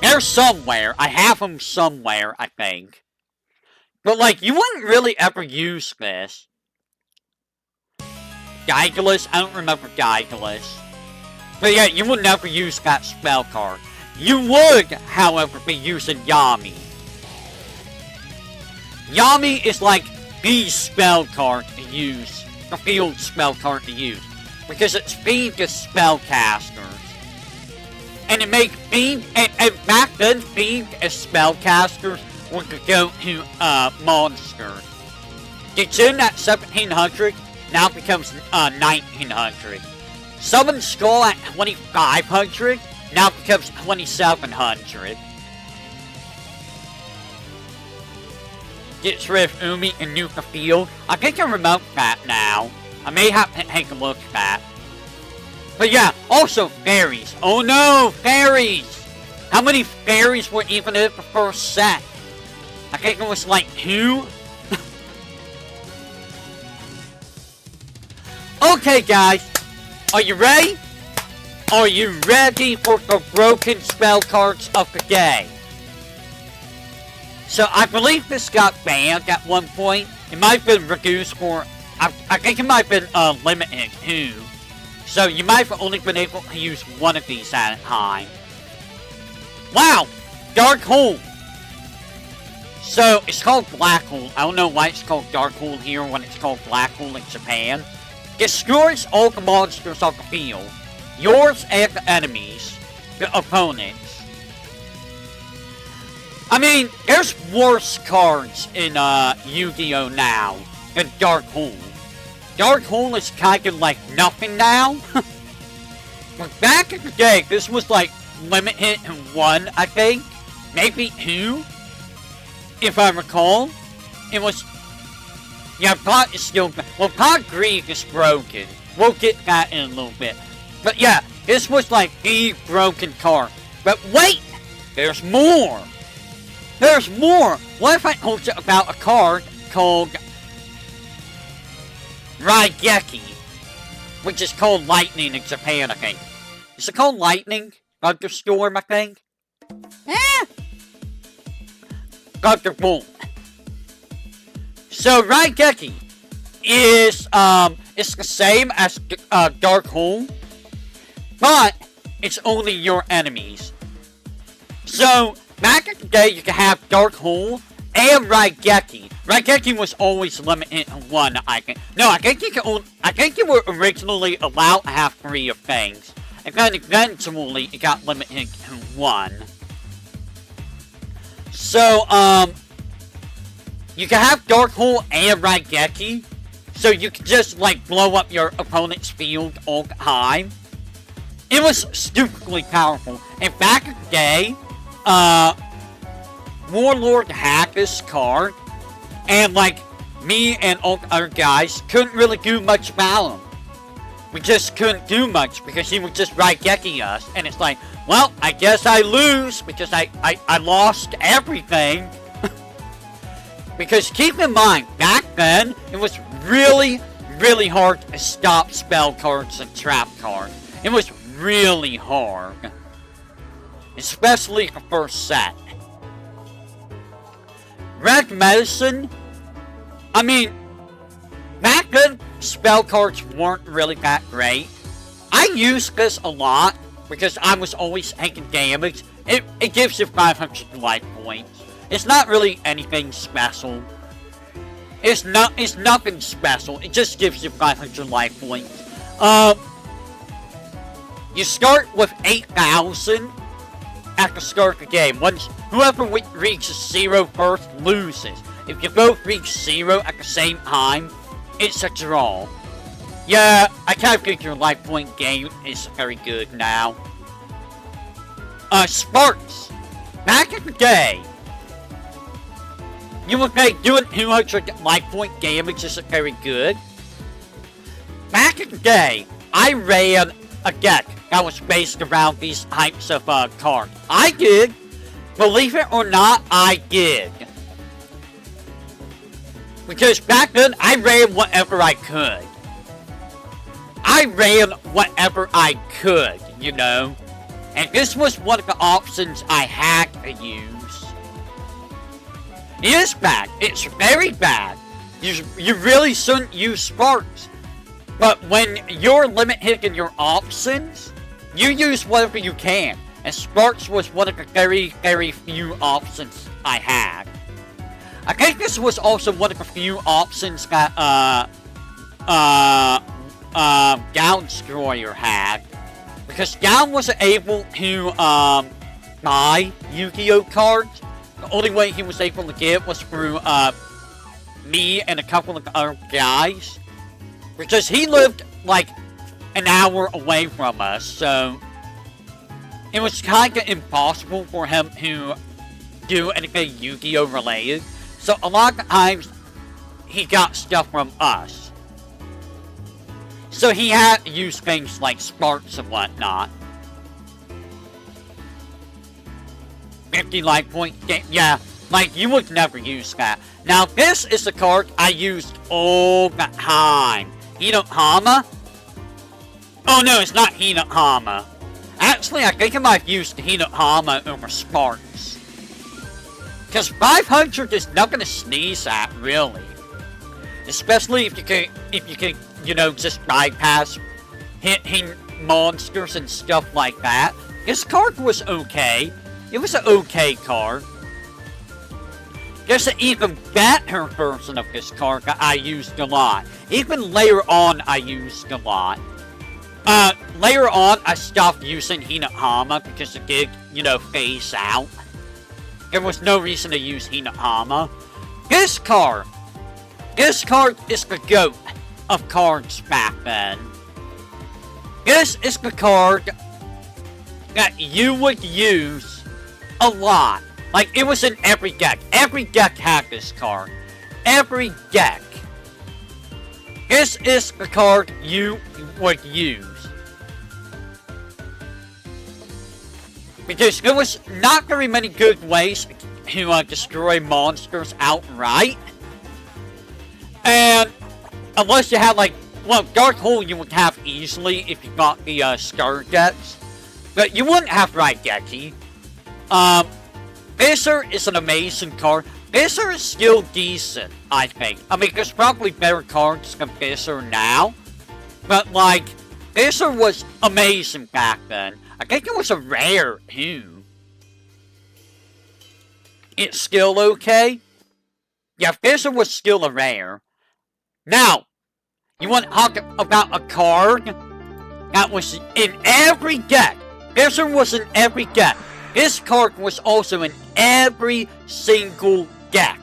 They're somewhere. I have them somewhere, I think. But like, you wouldn't really ever use this. Geigelus? I don't remember Geigelus. But yeah, you would never use that spell card. You would, however, be using Yami. Yami is like the spell card to use. The field spell card to use. Because it's themed to spellcasters. And it makes themed, and back then, themed as spellcasters would go to monsters. It's in at 1700, now it becomes 1900. Summon Skull at 2500, now it becomes 2700. Gets rid of Umi and nuke the field. I think I remember that now. I may have to take a look at that. But yeah, also fairies. Oh no, fairies! How many fairies were even in the first set? I think it was like 2. Okay guys, are you ready? Are you ready for the broken spell cards of the day? So I believe this got banned at one point. It might have been reduced for... I think it might have been limited too. So you might have only been able to use one of these at a time. Wow! Dark Hole! So it's called Black Hole. I don't know why it's called Dark Hole here when it's called Black Hole in Japan. Destroys all the monsters on the field. Yours and the enemies. The opponents. I mean, there's worse cards in Yu-Gi-Oh! Now than Dark Hole. Dark Hole is kind of like nothing now. But back in the day, this was like limited to 1, I think. Maybe 2. If I recall. It was... Yeah, Pot is still... Well, Pot Greed is broken. We'll get that in a little bit. But yeah, this was like the broken card. But wait! There's more! There's more! What if I told you about a card called... Raigeki, which is called Lightning in Japan, I think. Is it called Lightning? Thunderstorm, I think? Thunderbolt. So, Raigeki is, it's the same as, Dark Hole, but it's only your enemies. So, back in the day, you could have Dark Hole and Raigeki. Raigeki was always limited to 1, I think. No, I think you were originally allowed to have 3 of things. And then eventually it got limited to 1. So, you can have Dark Hole and Raigeki. So you can just, like, blow up your opponent's field all the time. It was stupidly powerful. And back in the day, Warlord had this card, and like me and all the other guys couldn't really do much about him. We just couldn't do much because he would just Raigeki us, and it's like, well, I guess I lose because I lost everything. Because keep in mind, back then, it was really, really hard to stop spell cards and trap cards. It was really hard. Especially the first set. Red Medicine, I mean, back then, spell cards weren't really that great. I used this a lot because I was always taking damage. It gives you 500 life points. It's not really anything special. It's nothing special. It just gives you 500 life points. You start with 8,000 at the start of the game. Once whoever reaches 0 first loses. If you both reach 0 at the same time, it's a draw. Yeah, I kind of think your life point game is very good now. Sparks. Back in the day, you would think doing 200 life point damage isn't very good. Back in the day, I ran a deck that was based around these types of cards. I did. Believe it or not, I did. Because back then, I ran whatever I could. I ran whatever I could, you know. And this was one of the options I had to use. It is bad. It's very bad. You really shouldn't use Sparks. But when you're limited in your options, you use whatever you can. And Sparks was one of the very, very few options I had. I think this was also one of the few options that, Gown Destroyer had. Because Gown wasn't able to, buy Yu-Gi-Oh cards. The only way he was able to get was through, me and a couple of other guys. Because he lived, like, an hour away from us, so it was kinda impossible for him to do anything Yu-Gi-Oh related. So a lot of times, he got stuff from us. So he had to use things like Sparks and whatnot. 50 life point game, yeah, like you would never use that. Now this is the card I used all the time. Hinohama? Oh no, it's not Hinohama. Actually, I think I might have used Hinohama over Sparks. Because 500 is nothing to sneeze at, really. Especially if you can, you know, just bypass hitting monsters and stuff like that. This card was okay. It was an okay card. There's an even better version of this card that I used a lot. Even later on, I used a lot. Later on, I stopped using Hinohama because it did, you know, phase out. There was no reason to use Hinohama. This card is the GOAT of cards back then. This is the card that you would use a lot. Like, it was in every deck. Every deck had this card. Every deck. This is the card you would use. Because there was not very many good ways to destroy monsters outright. And unless you had, like, well, Dark Hole you would have easily if you got the Star decks. But you wouldn't have Raigeki. Visor is an amazing card. Visor is still decent, I think. I mean, there's probably better cards than Visor now. But, like, Visor was amazing back then. I think it was a rare, too. It's still okay? Yeah, Visor was still a rare. Now, you want to talk about a card that was in every deck. Visor was in every deck. This card was also in every single deck.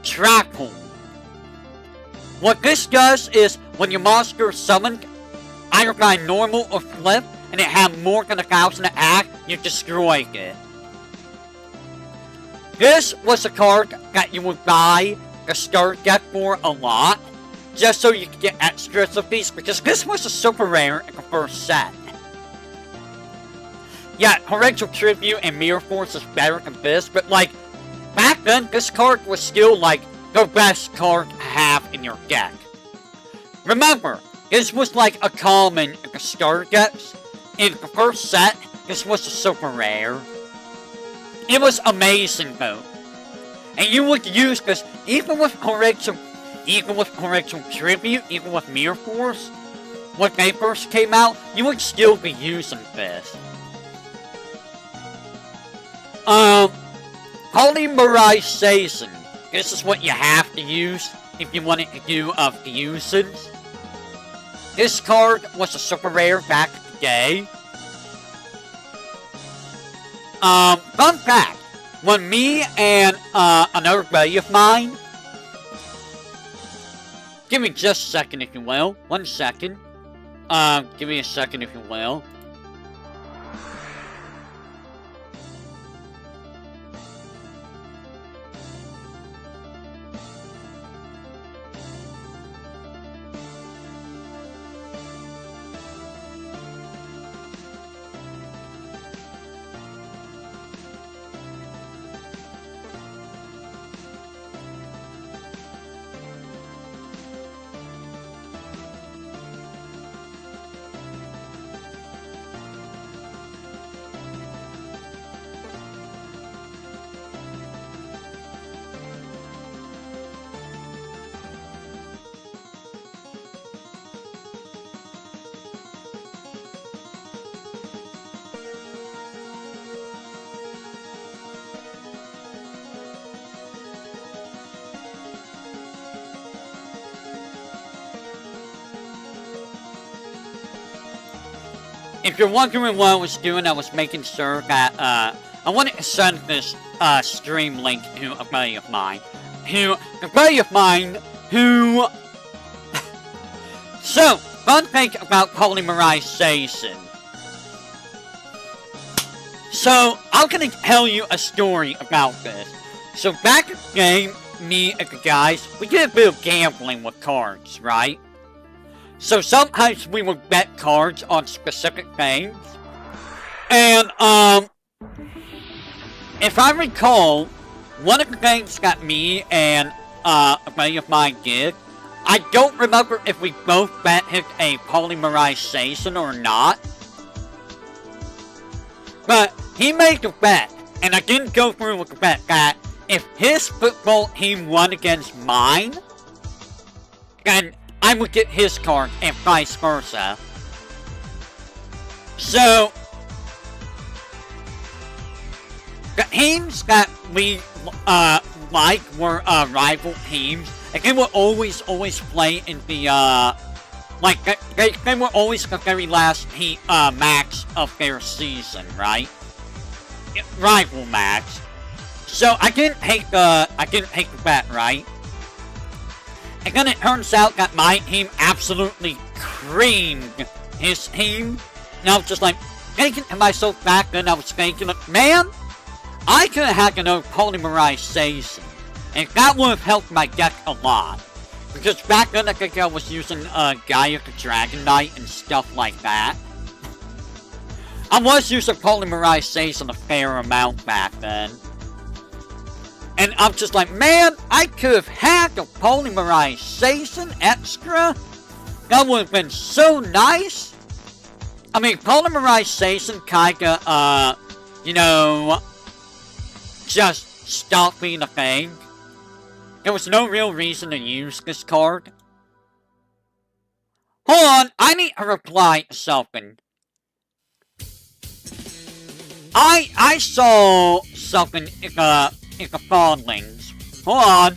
Trackle. What this does is, when your monster is summoned, either by normal or flip, and it had more than 1,000 attack, you destroy it. This was a card that you would buy the start deck for a lot, just so you could get extras of these, because this was a super rare in the first set. Yeah, Torrential Tribute and Mirror Force is better than this, but like, back back then, this card was still like the best card to have in your deck. Remember, this was like a common in the starter decks. In the first set, this was a super rare. It was amazing though. And you would use this even with Correction Tribute, even with Mirror Force. When they first came out, you would still be using this. Polymerization. This is what you have to use if you wanted to do fusions. This card was a super rare back in the day. Fun fact. When me and another buddy of mine... Give me just a second if you will. 1 second. Give me a second if you will. If you're wondering what I was doing, I was making sure that, I wanted to send this, stream link to a buddy of mine. So, fun thing about polymerization. So, I'm gonna tell you a story about this. So, back in the game, me and the guys, we did a bit of gambling with cards, right? So sometimes we would bet cards on specific things. And, if I recall, one of the things that me and, a buddy of mine did, I don't remember if we both betted a polymerization or not. But he made a bet, and I didn't go through with the bet, that if his football team won against mine, then I would get his card, and vice versa. So, the teams that we, like were, rival teams, and they would always play in the, like, they were always the very last match of their season, right? Rival match. So, I didn't take the bet, right? And then it turns out that my team absolutely creamed his team. And I was just like, thinking to myself back then, I was thinking, man, I could have had another polymerization. And that would have helped my deck a lot. Because back then, I think I was using Gaia the Dragon Knight and stuff like that. I was using polymerization a fair amount back then. And I'm just like, man, I could have had the polymerization extra. That would have been so nice. I mean, polymerization kinda, you know, just stopped being a thing. There was no real reason to use this card. Hold on, I need to reply to something. I saw something in the fondlings. Hold on.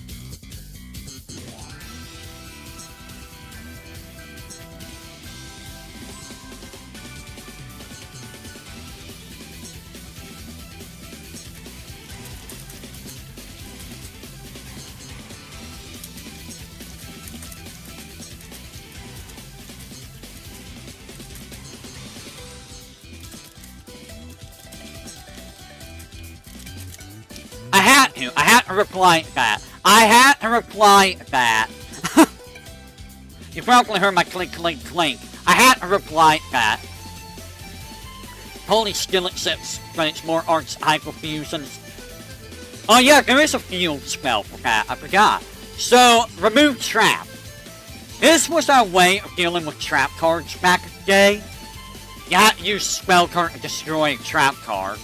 I had to reply to that. I had to reply to that. You probably heard my clink, clink, clink. I had to reply to that. Holy skill accepts, but it's more arts hyperfusions. Oh yeah, there is a field spell for that, I forgot. So, remove trap. This was our way of dealing with trap cards back in the day. You had to use spell card to destroy a trap card.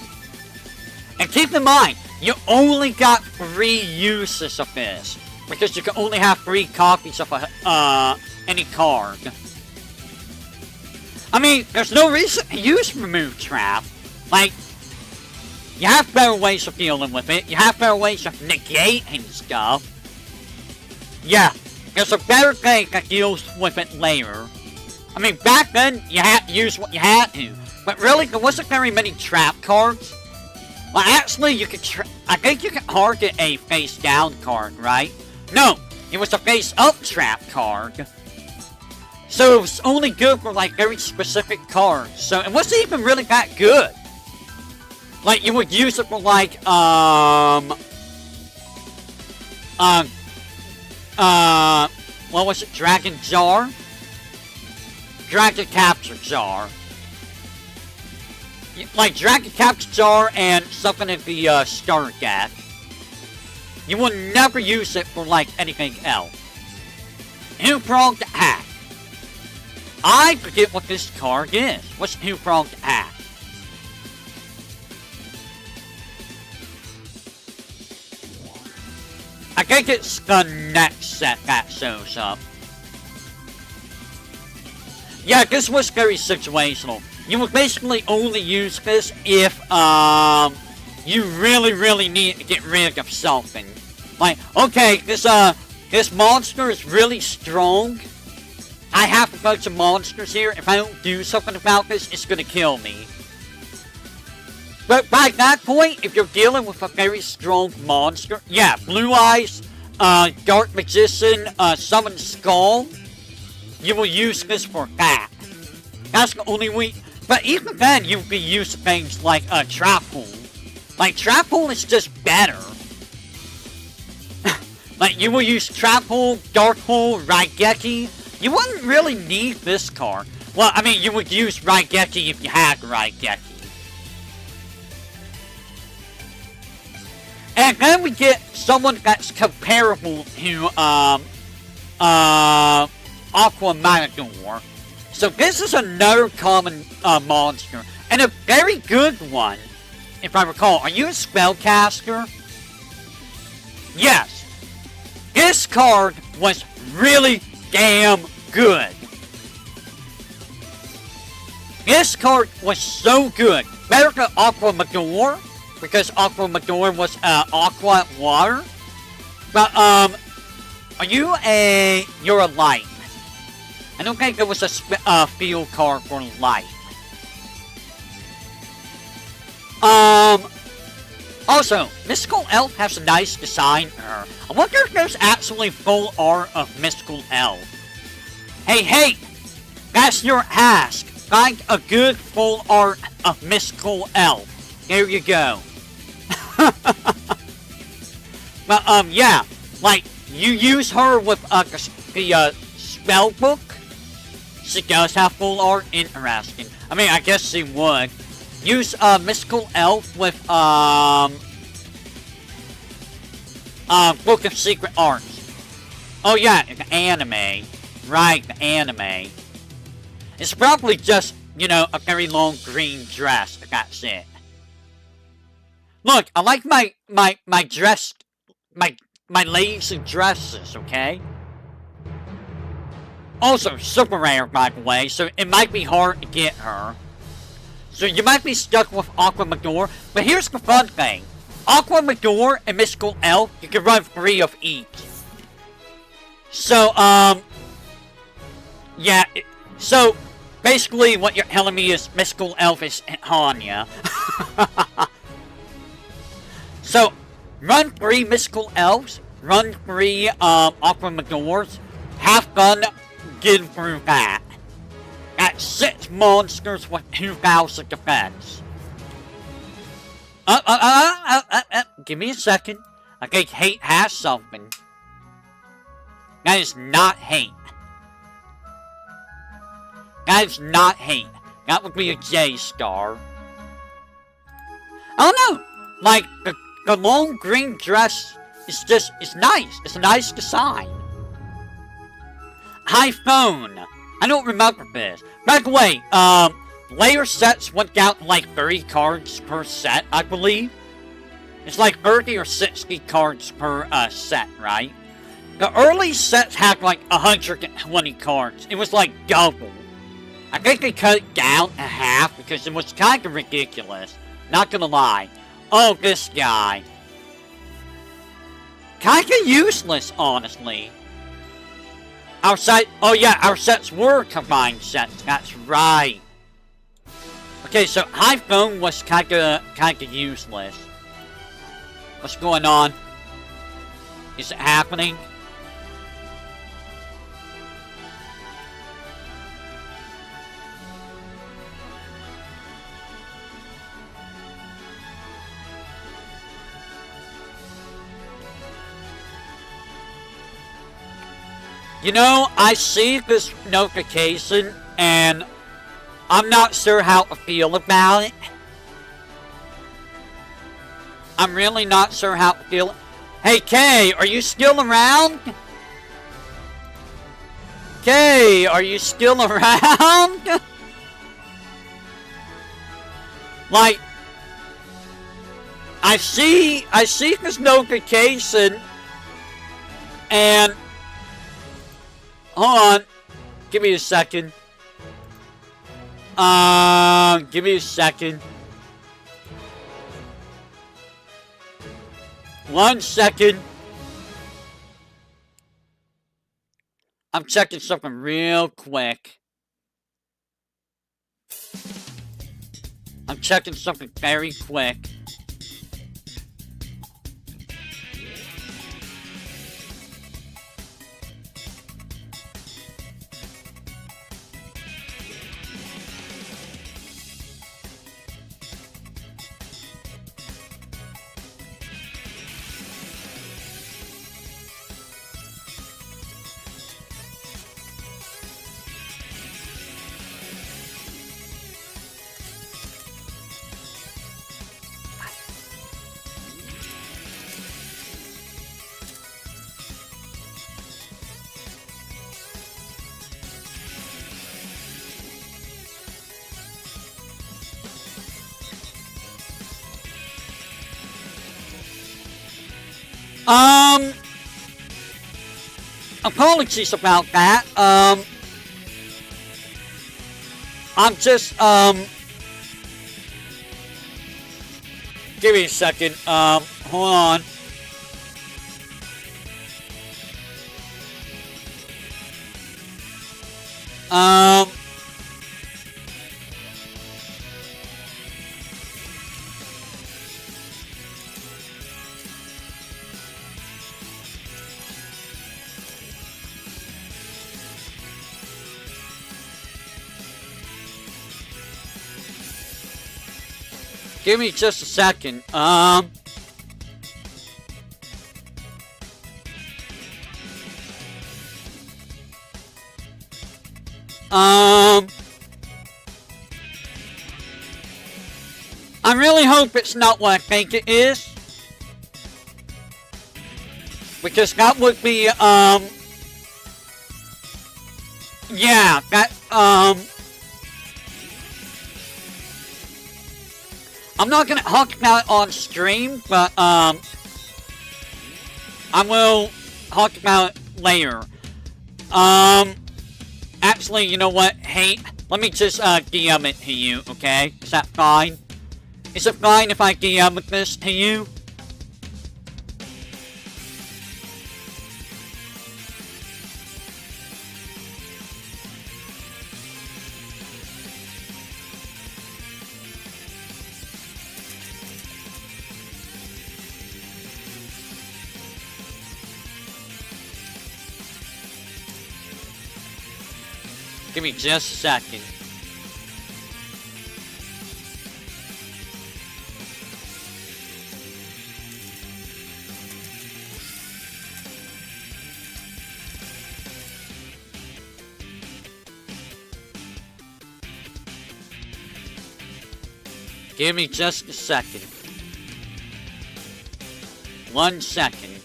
And keep in mind, you only got 3 uses of this. Because you can only have 3 copies of any card. I mean, there's no reason to use remove trap. Like, you have better ways of dealing with it. You have better ways of negating stuff. Yeah, there's a better thing that deals with it later. I mean, back then, you had to use what you had to. But really, there wasn't very many trap cards. Well, actually, you could I think you could target a face-down card, right? No, it was a face-up trap card. So it was only good for, like, very specific cards. So it wasn't even really that good. Like, you would use it for, like, what was it? Dragon Jar? Dragon Capture Jar. Like, Dragon Capture Jar and something in the, starter deck. You would never use it for, like, anything else. Two-pronged attack. I forget what this card is. What's two-pronged attack? I think it's the next set that shows up. Yeah, this was very situational. You would basically only use this if, you really need to get rid of something. Like, okay, this monster is really strong. I have a bunch of monsters here. If I don't do something about this, it's gonna kill me. But by that point, if you're dealing with a very strong monster, yeah, Blue Eyes, Dark Magician, Summon Skull, you will use this for that. That's the only way. But even then, you can use things like Trap Hole. Like, Trap Hole is just better. Like, you will use Trap Hole, Dark Hole, Raigeki. You wouldn't really need this card. Well, I mean, you would use Raigeki if you had Raigeki. And then we get someone that's comparable to, Aqua Matador. So this is another common, monster. And a very good one, if I recall. Are you a spellcaster? Yes. This card was really damn good. This card was so good. Better than Aqua Matador, because Aqua Matador was, aqua water. But, are you you're a light. I don't think there was a field card for light. Also, Mystical Elf has a nice design to her. I wonder if there's actually full art of Mystical Elf. Hey, that's your ask. Find a good full art of Mystical Elf. There you go. But, yeah, like, you use her with, the spell book. She does have full art. Interesting. I mean, I guess she would. Use, Mystical Elf with, Book of Secret Arts. Oh yeah, the anime. Right, the anime. It's probably just, you know, a very long green dress. That's it. Look, I like my dress, my ladies and dresses, okay? Also, super rare, by the way, so it might be hard to get her. So you might be stuck with Aqua Matador, but here's the fun thing. Aqua Matador and Mystical Elf, you can run 3 of each. So, yeah, so, basically what you're telling me is Mystical Elf is Hanya. So, run 3 Mystical Elves, run 3, Aqua Matadors, have fun getting through that. That's 6 monsters with 2,000 defense. Give me a second. I think hate has something. That is not hate. That is not hate. That would be a J star. I don't know. Like, the long green dress is nice. It's a nice design. High phone. I don't remember this. By the way, layer sets went down to like 30 cards per set, I believe. It's like 30 or 60 cards per set, right? The early sets had like 120 cards. It was like double. I think they cut it down to half because it was kind of ridiculous. Not gonna lie. Oh, this guy. Kinda useless, honestly. Our sets were combined sets. That's right. Okay, so high phone was kinda useless. What's going on? Is it happening? You know, I see this notification, and I'm not sure how to feel about it. I'm really not sure how to feel. Hey, Kay, are you still around? Kay, are you still around? Like, I see this notification, and hold on, give me a second. Give me a second. 1 second. I'm checking something real quick. I'm checking something very quick. Apologies about that. I'm just, give me a second. Hold on. Give me just a second. I'm really hope it's not what I think it is. Because that would be, yeah, that, I'm not gonna talk about it on stream, but, I will talk about it later. Actually, you know what? Hey, let me just, DM it to you, okay? Is that fine? Is it fine if I DM this to you? Give me just a second. Give me just a second. 1 second.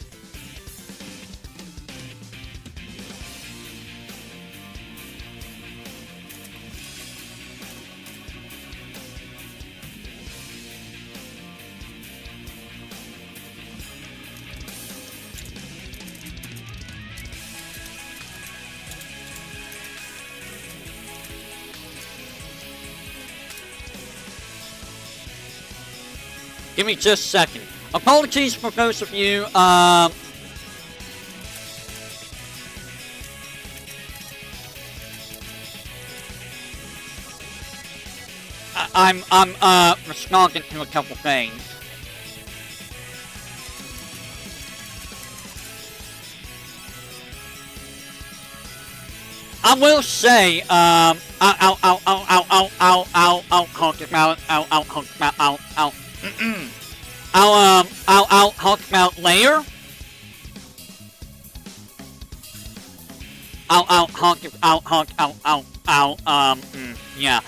Give me just a second. Apologies for those of you, I'm responding to a couple things. I will say, I'll talk about, I'll talk about later. Yeah.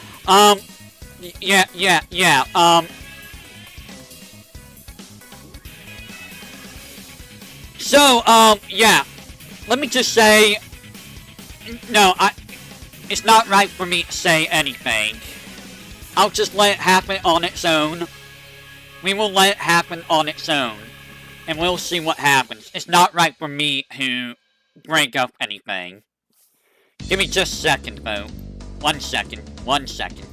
So, yeah. Let me just say, no, it's not right for me to say anything. I'll just let it happen on its own. We will let it happen on its own. And we'll see what happens. It's not right for me to break up anything. Give me just a second, though. 1 second. 1 second.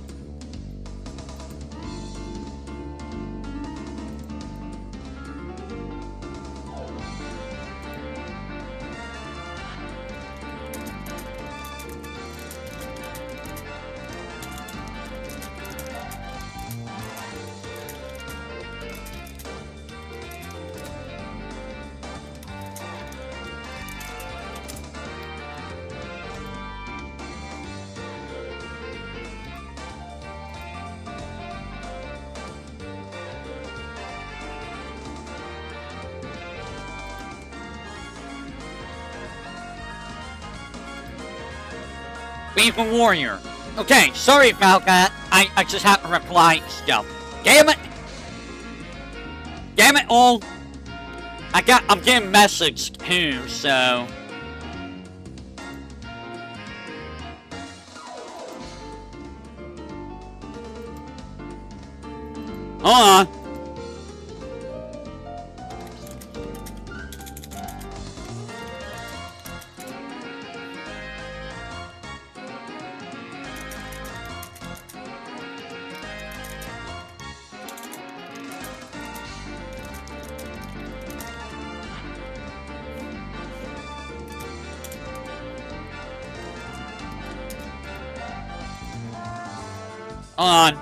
Being a warrior. Okay, sorry about that. I just have to reply stuff. Damn it! Damn it all! I'm getting messaged too, so. Hold on. Hold on.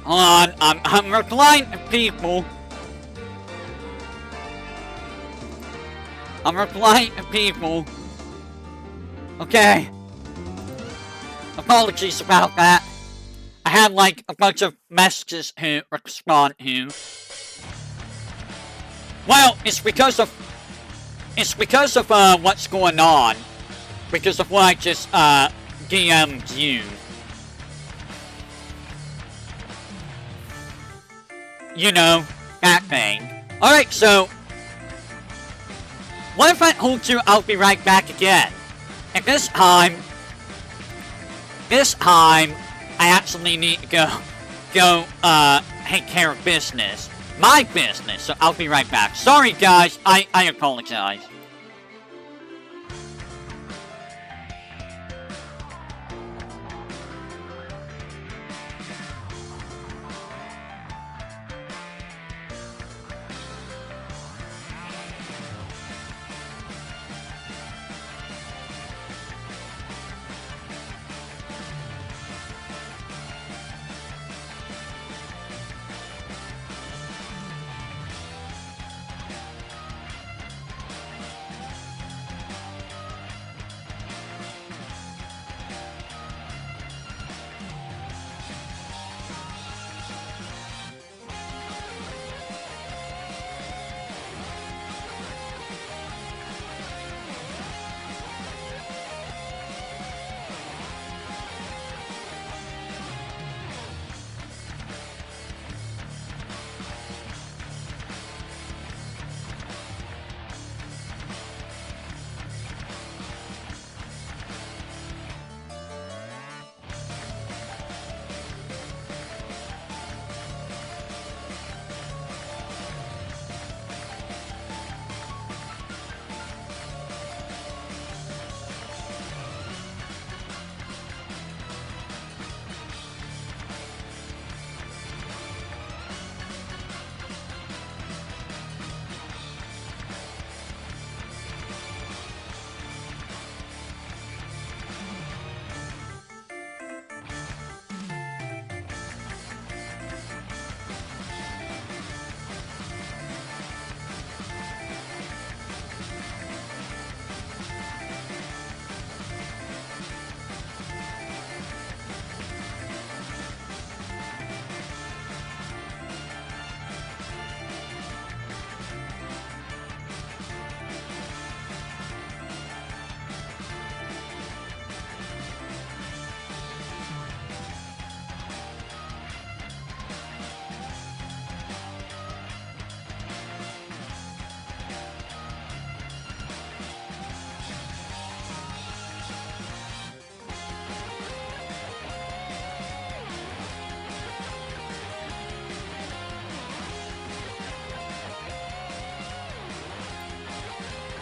Hold on, I'm replying to people. I'm replying to people. Okay. Apologies about that. I had like a bunch of messages to respond to. Well, it's because of what's going on. Because of what I just DM'd you. You know, that thing. Alright, so what if I told you I'll be right back again? And this time, I actually need to go take care of business. My business, so I'll be right back. Sorry guys, I apologize.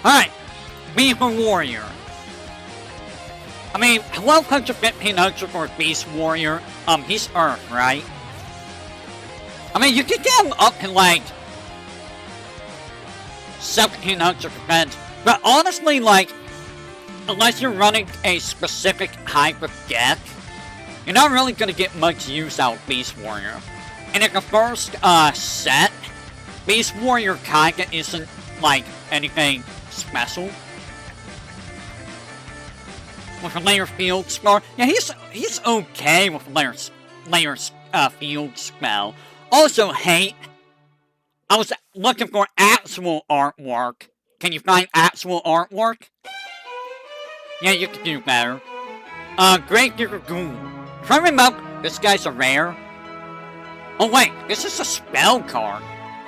Alright, Beast Warrior. I mean, 1200 for Beast Warrior. He's Earth, right? I mean, you can get him up to like 1700 defense, but honestly, like, unless you're running a specific type of deck, you're not really gonna get much use out of Beast Warrior. And in the first set, Beast Warrior kinda isn't like anything special. With a layer field spell, yeah, he's okay with layer field spell. Also, hate. I was looking for actual artwork. Can you find actual artwork? Yeah, you can do better. Great Dragoon. If I remember, this guy's a rare. Oh wait, this is a spell card.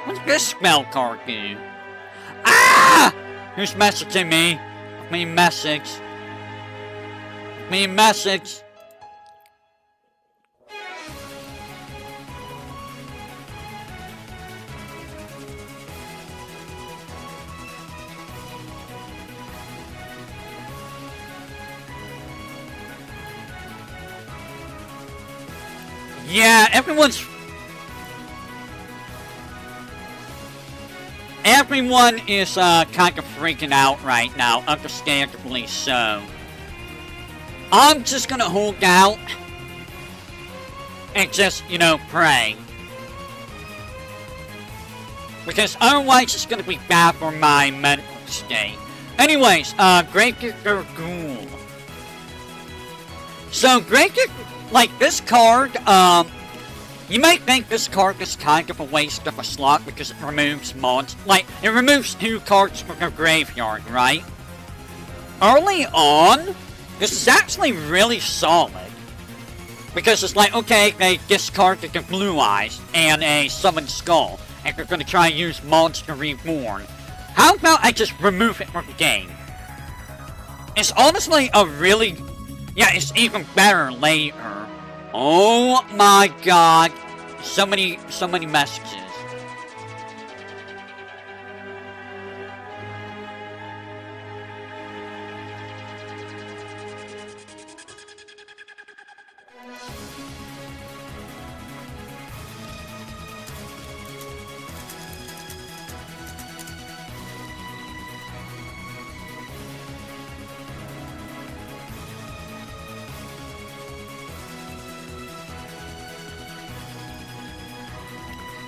What does this spell card do? Ah! Who's messaging me? Me message. Me message. Yeah, everyone is kind of freaking out right now, understandably so. I'm just gonna hold out and just, you know, pray. Because otherwise it's gonna be bad for my mental state. Anyways, Great Dragoon. So, like, this card, you might think this card is kind of a waste of a slot because it removes monsters. Like, it removes 2 cards from your graveyard, right? Early on, this is actually really solid. Because it's like, okay, they discard the Blue Eyes and a Summoned Skull, and they're gonna try and use Monster Reborn. How about I just remove it from the game? It's honestly a really... Yeah, it's even better later. Oh my god. So many messages.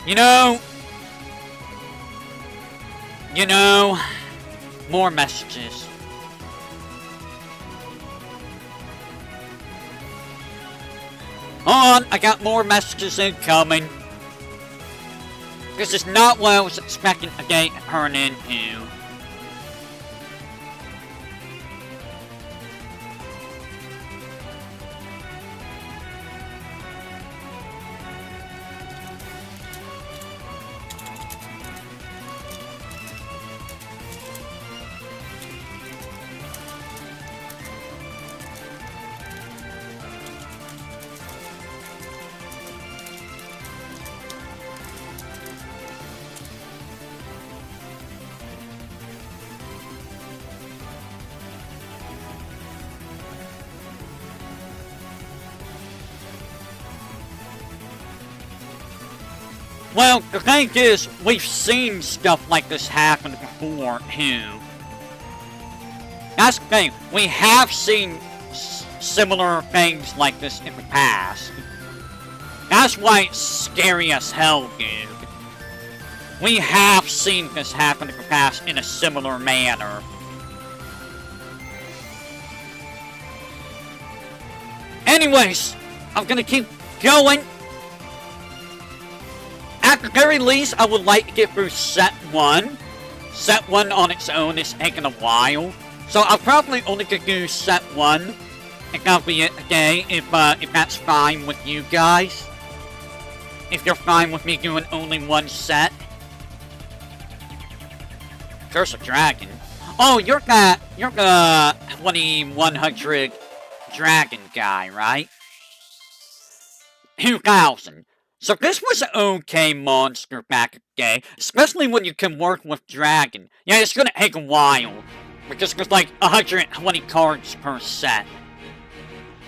You know, more messages. Hold on, I got more messages incoming. This is not what I was expecting a day to turn into. Well, the thing is, we've seen stuff like this happen before, too. That's the thing, we have seen similar things like this in the past. That's why it's scary as hell, dude. We have seen this happen in the past in a similar manner. Anyways, I'm gonna keep going. At the very least, I would like to get through set 1. Set 1 on its own is taking a while. So I'll probably only gonna do set 1. And that'll be it today, if that's fine with you guys. If you're fine with me doing only 1 set. Curse of Dragon. Oh, you're the 2100 dragon guy, right? 2000. So this was an okay monster back okay? Especially when you can work with Dragon. Yeah, it's gonna take a while, because there's like 120 cards per set.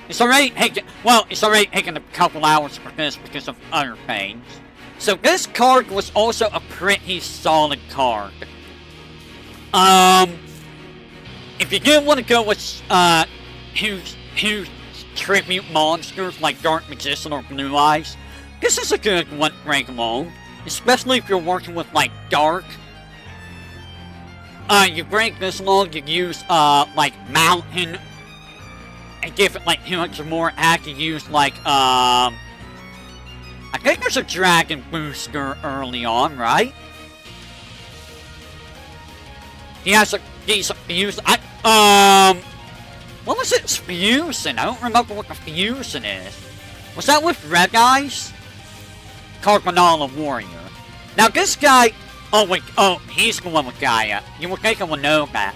It's already taking a couple hours for this because of other things. So this card was also a pretty solid card. If you do want to go with huge tribute monsters like Dark Magician or Blue Eyes, this is a good one to bring along. Especially if you're working with like Dark. You bring this along, you use like Mountain and give it like 200 more attack. You use like I think there's a Dragon booster early on, right? He has a decent fuse. What was it? Fusion? I don't remember what the fusion is. Was that with Red Eyes? Carbonala Warrior. Now this guy. Oh wait. Oh, he's the one with Gaia. You would think I would know that.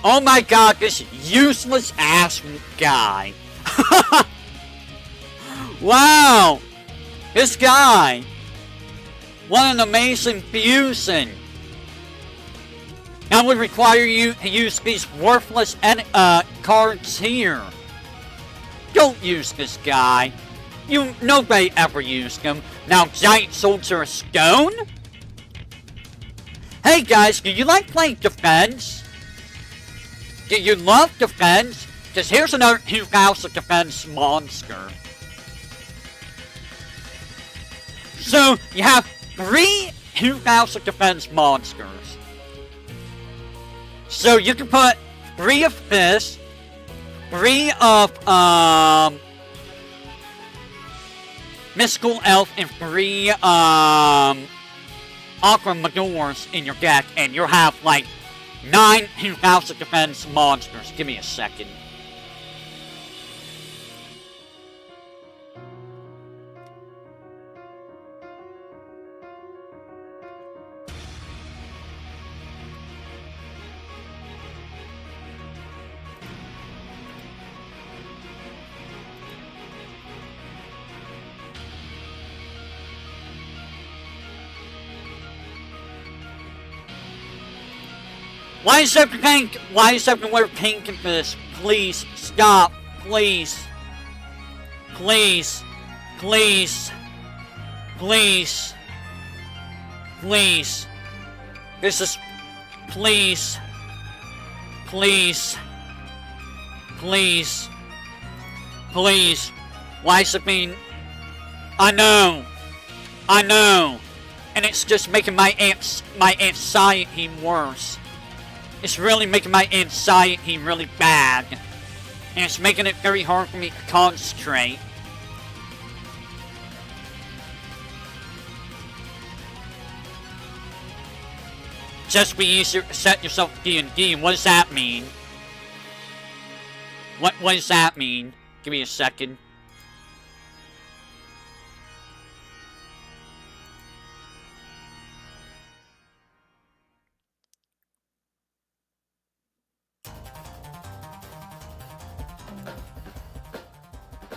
Oh my god, this useless ass guy. Wow! This guy! What an amazing fusion! That would require you to use these worthless cards here. Don't use this guy. Nobody ever used him. Now, Giant Soldier of Stone? Hey guys, do you like playing defense? Do you love defense? Because here's another 2000 defense monster. So, you have 3 2000 defense monsters. So, you can put 3 of this, 3 of, Mystical Elf, and 3, Aqua Madors in your deck, and you'll have, like, 9 2000 defense monsters. Give me a second. Why is everywhere pink in this? Please, stop. Please. Please. Please. Please. Please. This is... Please. Please. Please. Please. Why is it being... I know. I know. And it's just making my anxiety worse. It's really making my anxiety really bad. And it's making it very hard for me to concentrate. Just be easier to set yourself D&D. What does that mean? What does that mean? Give me a second.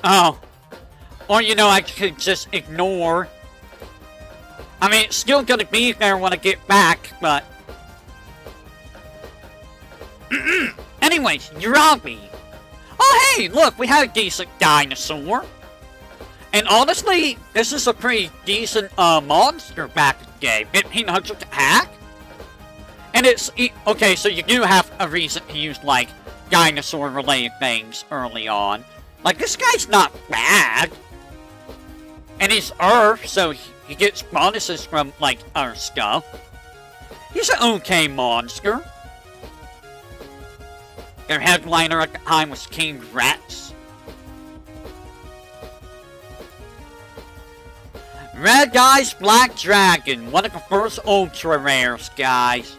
Oh. Or, you know, I could just ignore. I mean, it's still gonna be there when I get back, but... Anyways, Yurabi. Oh, hey, look, we had a decent dinosaur. And honestly, this is a pretty decent, monster back in the game. 1500 attack? And it's... Okay, so you do have a reason to use, like, dinosaur-related things early on. Like, this guy's not bad. And he's Earth, so he gets bonuses from, like, other stuff. He's an okay monster. Their headliner at the time was King Rex. Red Eyes Black Dragon, one of the first ultra rares, guys.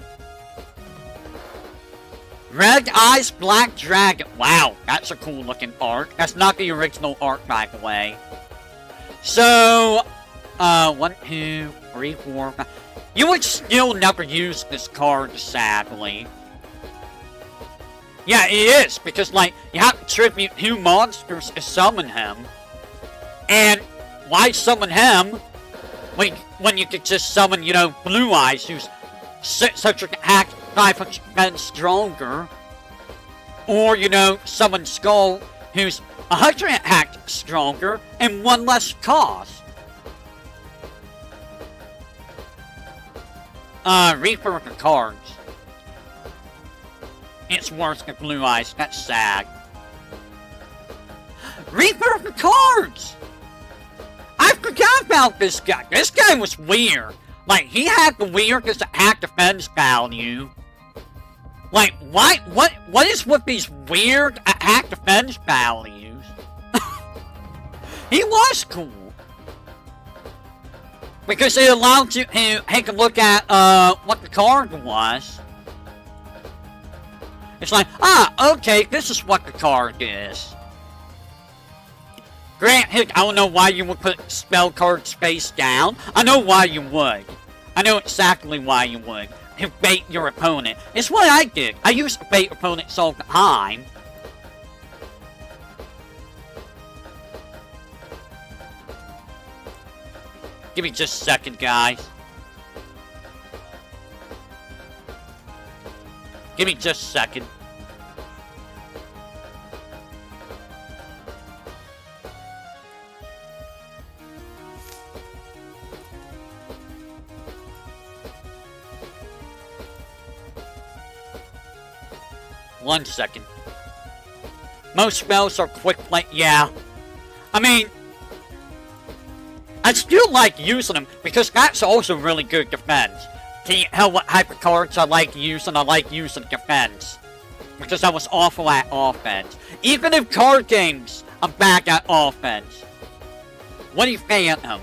Red Eyes Black Dragon. Wow, that's a cool looking art. That's not the original art, by the way. So, 1, 2, 3, 4, 5. You would still never use this card, sadly. Yeah, it is, because, like, you have to tribute 2 monsters to summon him. And why summon him when you could just summon, you know, Blue Eyes, who's 600 attack, 500 defense stronger. Or, you know, summon Skull, who's 100 attack stronger and 1 less cost. Reaper with the cards. It's worse than Blue Eyes, that's sad. Reaper with the cards! I forgot about this guy. This guy was weird. Like, he had the weirdest attack defense value. Like, what is with these weird attack defense values? He was cool. Because it allowed you to take a look at, what the card was. It's like, okay, this is what the card is. Granted, I don't know why you would put spell cards face down. I know why you would. I know exactly why you would. To bait your opponent. It's what I did. I used to bait opponents all the time. Give me just a second, guys. Give me just a second. One second. Most spells are quick play. Yeah. I mean, I still like using them because that's also really good defense. Can you tell what hyper cards I like using? I like using defense. Because I was awful at offense. Even in card games, I'm bad at offense. What do you Phantom?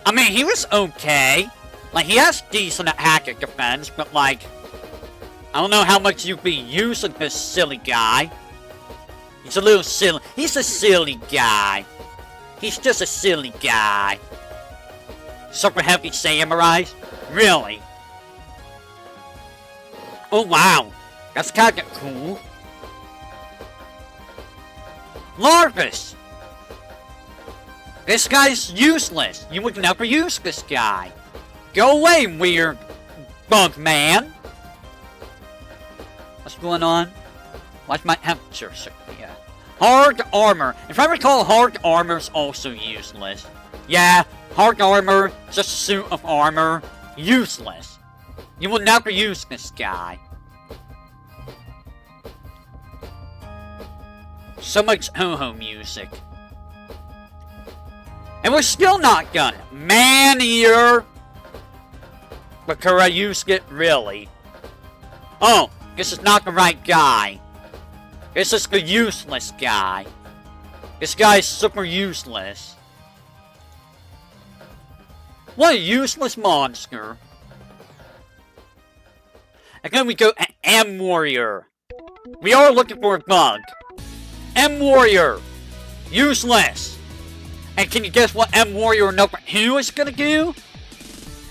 I mean, he was okay. Like, he has decent attack and defense, but like, I don't know how much you'd be using this silly guy. He's a little silly. He's a silly guy. He's just a silly guy. Super heavy samurais? Really? Oh wow. That's kinda cool. Larvis! This guy's useless. You would never use this guy. Go away, weird bug man. What's going on? Why's my temperature so yeah. Hard armor. If I recall, hard armor's also useless. Yeah, hard armor, just a suit of armor. Useless. You will never use this guy. So much ho-ho music. And we're still not done. Man-eater. But could I use it really? Oh, this is not the right guy. This is the useless guy. This guy's super useless. What a useless monster. And then we go to M-Warrior. We are looking for a bug. M-Warrior. Useless. And can you guess what M-Warrior number 2 is gonna do?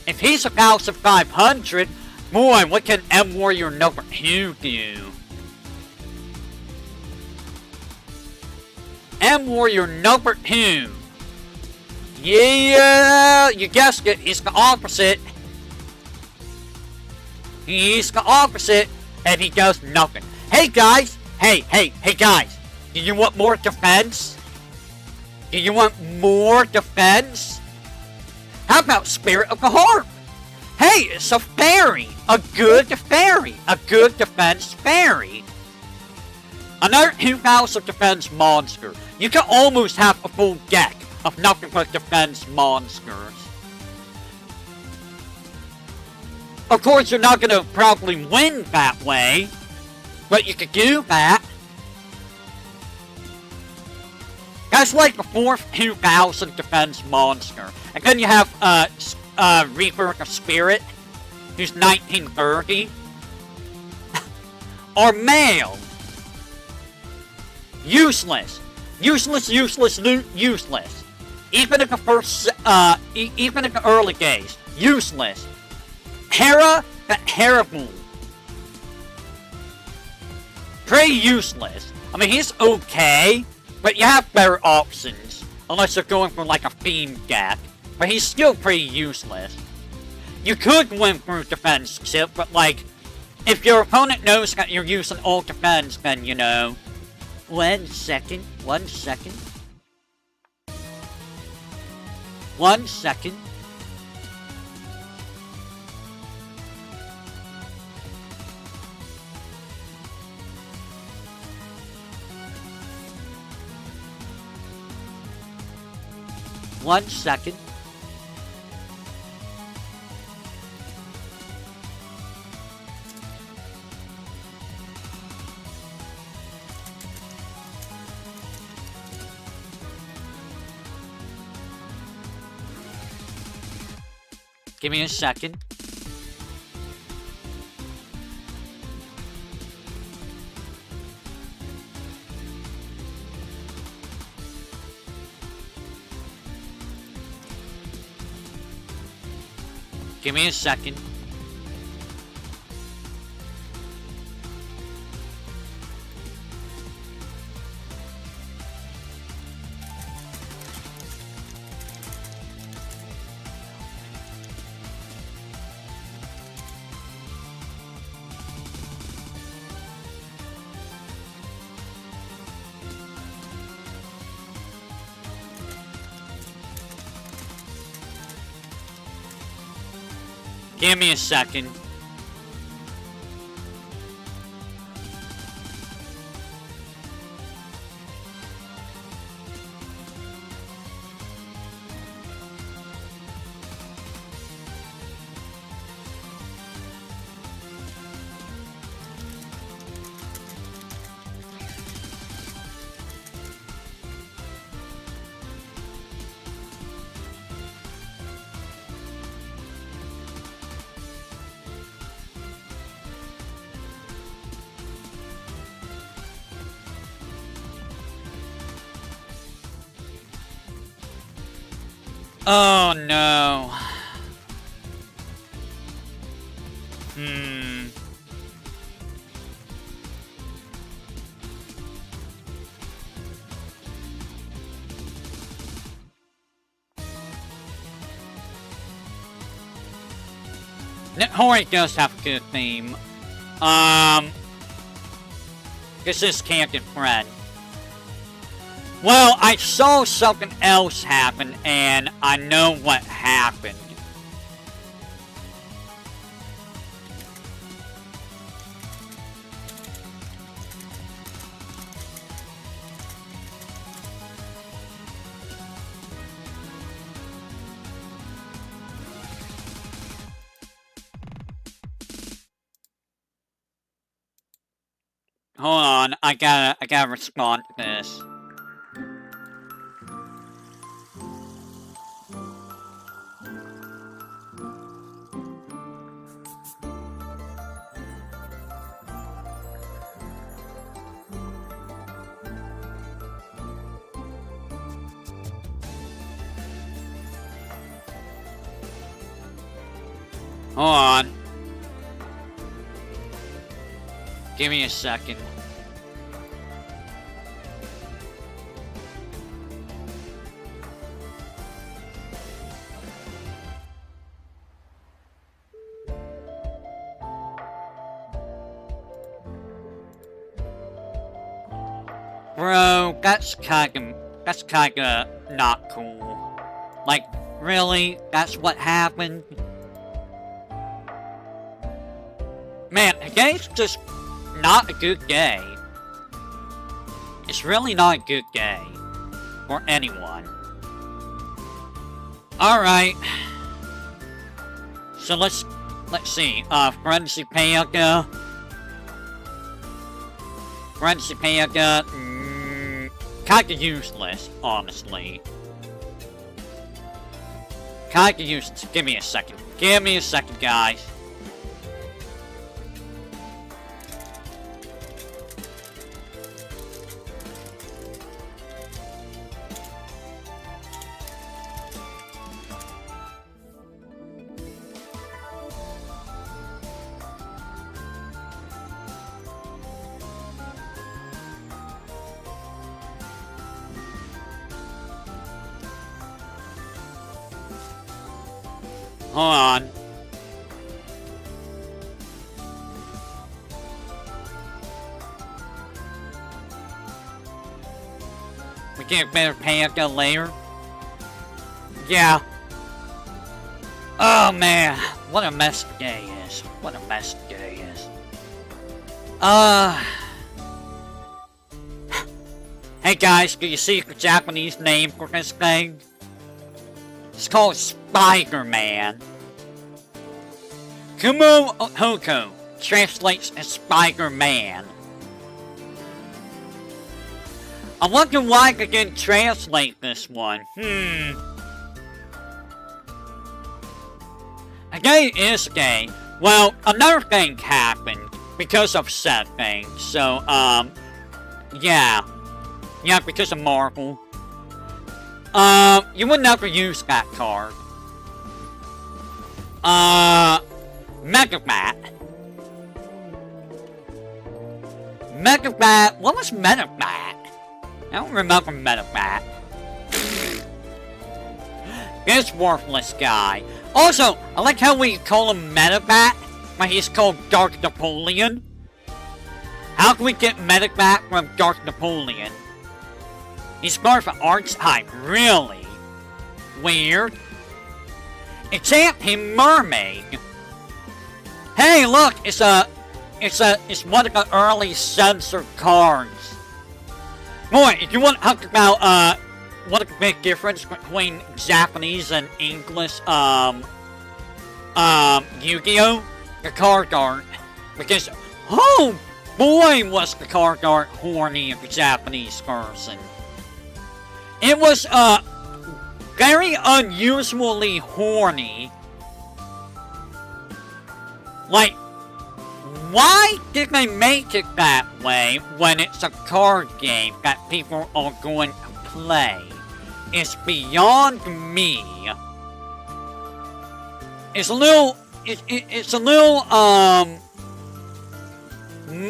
If he's 1,500, boy, what can M-Warrior number 2 do? M-Warrior number 2. Yeah, you guessed it, he's the opposite. He's the opposite, and he does nothing. Hey guys, hey guys, do you want more defense? Do you want more defense? How about Spirit of the Harp? Hey, it's a fairy, a good fairy, a good defense fairy. Another 2,000 defense monster. You can almost have a full deck of nothing but defense monsters. Of course, you're not going to probably win that way, but you could do that. That's like the 4th 2,000 defense monster. And then you have, Reaper of Spirit, who's 1930. Or Male. Useless. Useless. Even in the first, even in the early days. Useless. Hera the Terrible. Pretty useless. I mean, he's okay, but you have better options. Unless you're going for like a theme deck. But he's still pretty useless. You could win through defensive, but like, if your opponent knows that you're using ult defense, then, you know... 1 second, 1 second. 1 second. One second. Give me a second. Give me a second. Give me a second. Oh no. Hori does have a good theme. This is Captain Fred. Well, I saw something else happen, and I know what happened. Hold on, I gotta respond to this. Hold on. Give me a second. Bro, that's kinda not cool. Like, really? That's what happened? Man, today's just not a good day. It's really not a good day for anyone. Alright. So let's see. Frenzy Pega. Frenzy Pega. Kinda useless, honestly. Kinda useless. Give me a second. Give me a second, guys. Hold on. We get a better payout later. Yeah. Oh man, what a mess the day is. What a mess the day is. Hey guys, do you see the Japanese name for this thing? It's called Spider-Man. Kumo Hoko translates as Spider-Man. I wonder why they didn't translate this one. A game is gay. Well, another thing happened because of said thing. So, yeah. Yeah, because of Marvel. You would never use that card. Megabat. Megabat, what was Megabat? I don't remember Megabat. This worthless guy. Also, I like how we call him Megabat, but he's called Dark Napoleon. How can we get Megabat from Dark Napoleon? He's part of an arts type, really? Weird. It's Anti-Mermaid. Hey, look, it's one of the early censored cards. Boy, if you want to talk about, what the big difference between Japanese and English, Yu-Gi-Oh! The card art. Because, oh boy, was the card art horny of the Japanese person. It was, very unusually horny. Like, why did they make it that way when it's a card game that people are going to play? It's beyond me. It's a little, it's a little,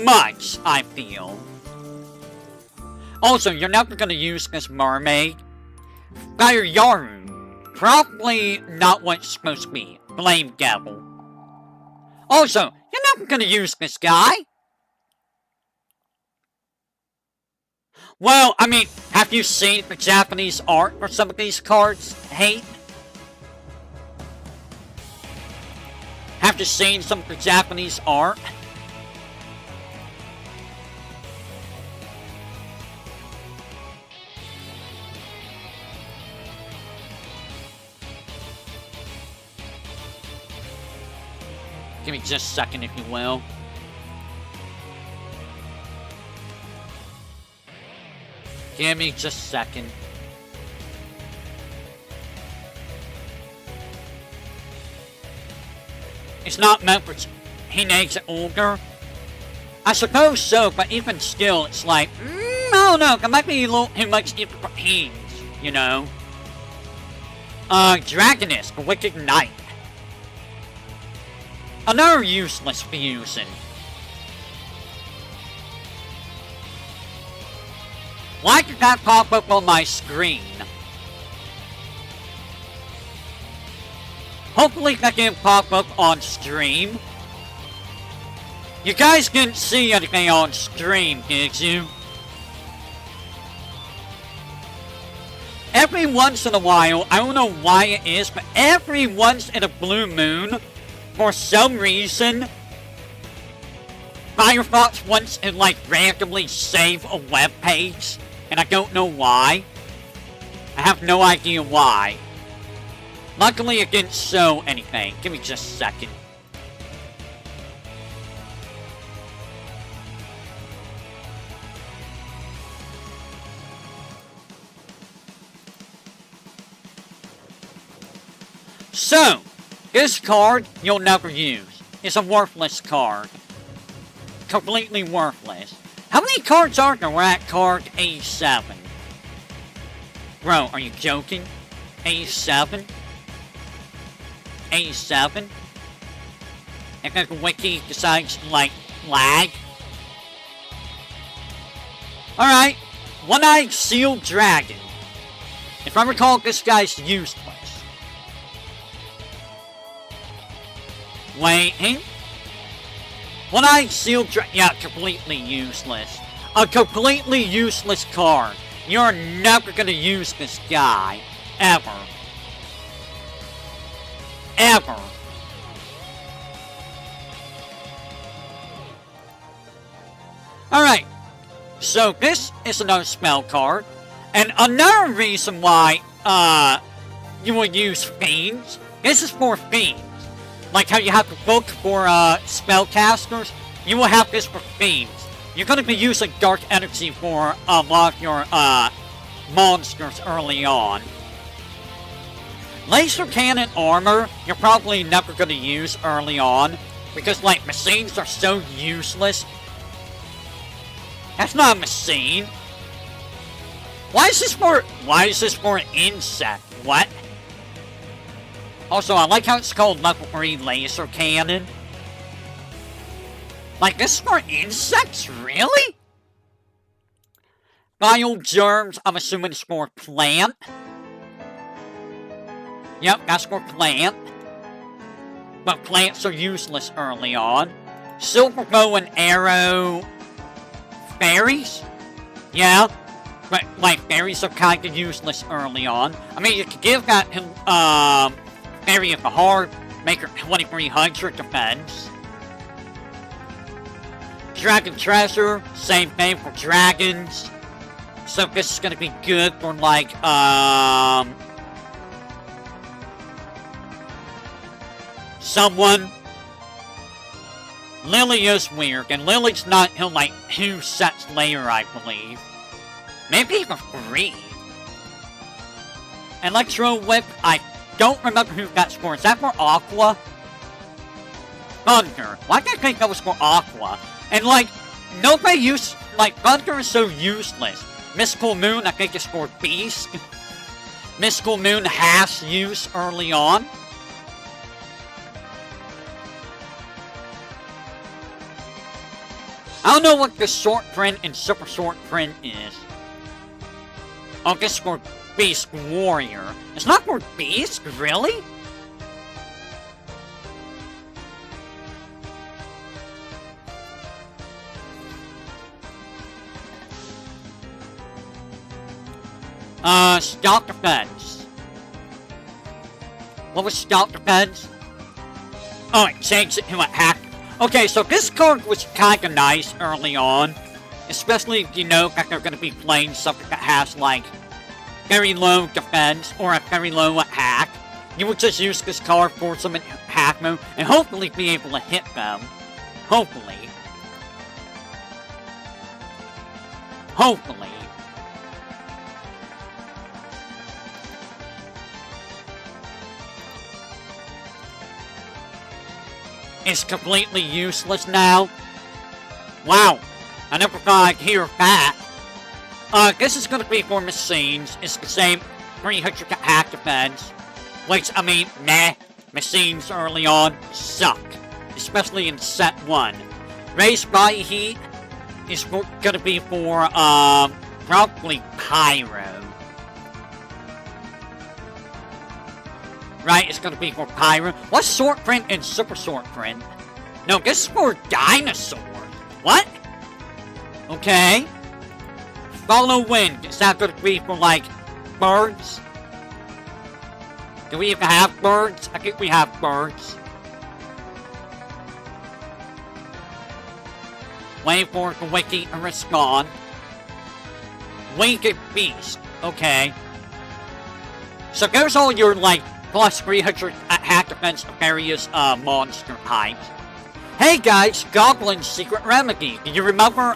much, I feel. Also, you're never gonna use this mermaid. Fire Yaru. Probably not what it's supposed to be. Blame Devil. Also, you're never gonna use this guy. Well, I mean, have you seen the Japanese art for some of these cards? Hate? Have you seen some of the Japanese art? Give me just a second, if you will. Give me just a second. It's not meant for teenage and older. I suppose so, but even still, it's like, I don't know, it might be a little too much even for teens, you know? Dragonist, the Wicked Knight. Another useless fusion. Why did that pop up on my screen? Hopefully that didn't pop up on stream. You guys didn't see anything on stream, did you? Every once in a while, I don't know why it is, but every once in a blue moon, for some reason, Firefox wants to, like, randomly save a web page, and I don't know why. I have no idea why. Luckily, it didn't show anything. Give me just a second. So, this card you'll never use. It's a worthless card. Completely worthless. How many cards are there? We're at card 87. Bro, are you joking? 87? 87? And then the wiki decides to, like, lag? Alright. One-Eyed Sealed Dragon. If I recall, this guy's useless. Waiting. When I seal yeah, completely useless. A completely useless card. You're never gonna use this guy. Ever. Ever. Alright. So this is another spell card. And another reason why, you will use Fiends. This is for Fiends. Like how you have to book for, spellcasters. You will have this for Fiends. You're going to be using Dark Energy for a lot of your, monsters early on. Laser Cannon Armor, you're probably never going to use early on. Because, like, machines are so useless. That's not a machine. Why is this for an insect? What? Also, I like how it's called level 3 laser cannon. Like, this is for insects? Really? Bio germs, I'm assuming it's for plant. Yep, that's for plant. But plants are useless early on. Silver bow and arrow... Fairies? Yeah. But, like, fairies are kind of useless early on. I mean, you could give that, fairy of the heart, make her 2300 defense. Dragon treasure, same thing for dragons. So this is gonna be good for, like, someone. Lily is weird, and Lily's not until, like, 2 sets later, I believe. Maybe even 3. Electro Whip, I don't remember who that's for. Is that for Aqua? Thunder. Why did I think that was for Aqua? And, like, nobody use... Like, Thunder is so useless. Mystical Moon, I think, is for Beast. Mystical Moon has use early on. I don't know what the short print and super short print is. Oh, this is for Beast Warrior. It's not for Beast? Really? Stock Defense. What was Stock Defense? Oh, it changed it to a hack. Okay, so this card was kinda nice early on. Especially if you know that they're gonna be playing something that has, like, very low defense or a very low attack. You would just use this card, force them in hack mode, and hopefully be able to hit them. Hopefully. Hopefully. It's completely useless now. Wow. I never thought I'd hear that. This is gonna be for machines. It's the same 300 attack defense. Which, I mean, nah. Machines early on suck. Especially in set 1. Raised Body Heat is gonna be for, probably Pyro. Right, it's gonna be for Pyro. What's short print and super short print? No, this is for Dinosaur. What? Okay. Follow Wind. Is that gonna be for, like, birds? Do we even have birds? I think we have birds. Waiting for the Wiki and Riskon. Winged Beast. Okay. So there's all your, like, plus 300 attack defense of various, monster types. Hey guys, Goblin's Secret Remedy. Do you remember,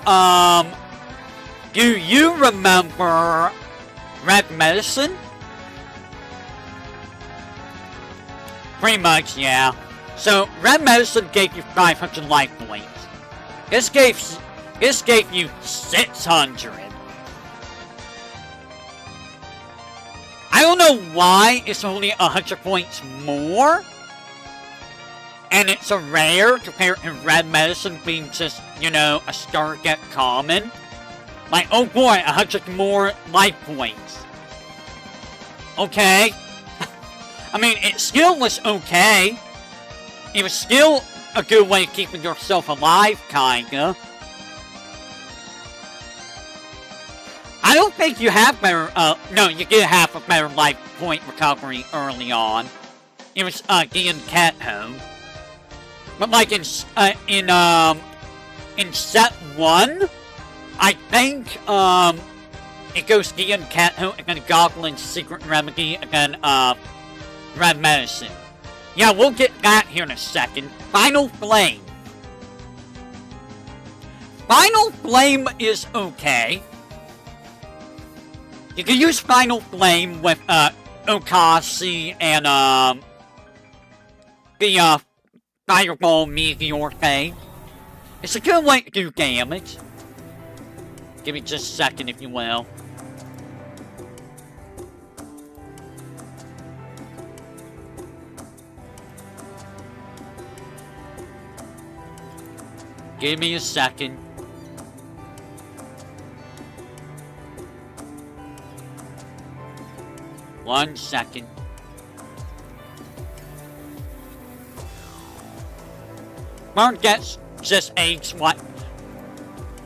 Red Medicine? Pretty much, yeah. So, Red Medicine gave you 500 life points. This gave you 600. I don't know why it's only 100 points more. And it's a rare compared to Red Medicine being just, you know, a Stargate common. Like, oh boy, 100 more life points. Okay. I mean, it still was okay. it was still a good way of keeping yourself alive, kinda. I don't think you have better, no, you did have a better life point recovery early on. It was, Gian Keto. But, like, in set 1, I think, it goes Gian Keto, and then Goglin's Secret Remedy, and then, Red Medicine. Yeah, we'll get that here in a second. Final Flame. Final Flame is okay. You can use Final Flame with, Okasi and, the, Fireball Meteor thing. It's a good way to do damage. Give me just a second, if you will. Give me a second. One second. Burn gets just eggs, what?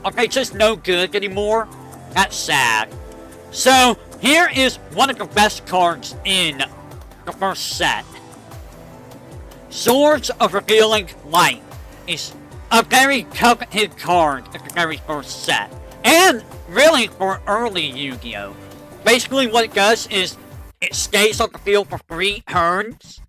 Okay, just no good anymore. That's sad. So, here is one of the best cards in the first set. Swords of Revealing Light is a very coveted card in the very first set. And, really, for early Yu-Gi-Oh! Basically, what it does is it stays on the field for 3 turns.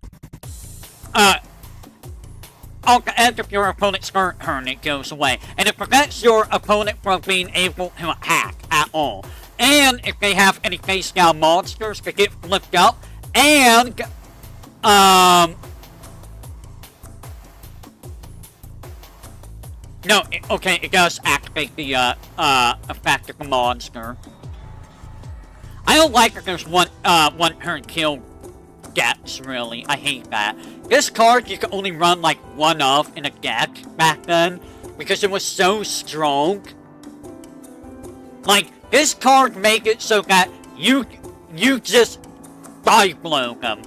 At the end of your opponent's current turn, it goes away. And it prevents your opponent from being able to attack at all. And if they have any face down monsters, they get flipped up. And, no, okay, it does activate the, effect of the monster. I don't like that there's one turn kill decks, really. I hate that. This card you could only run, like, one of in a deck back then, because it was so strong. Like, this card made it so that you just dive blow them.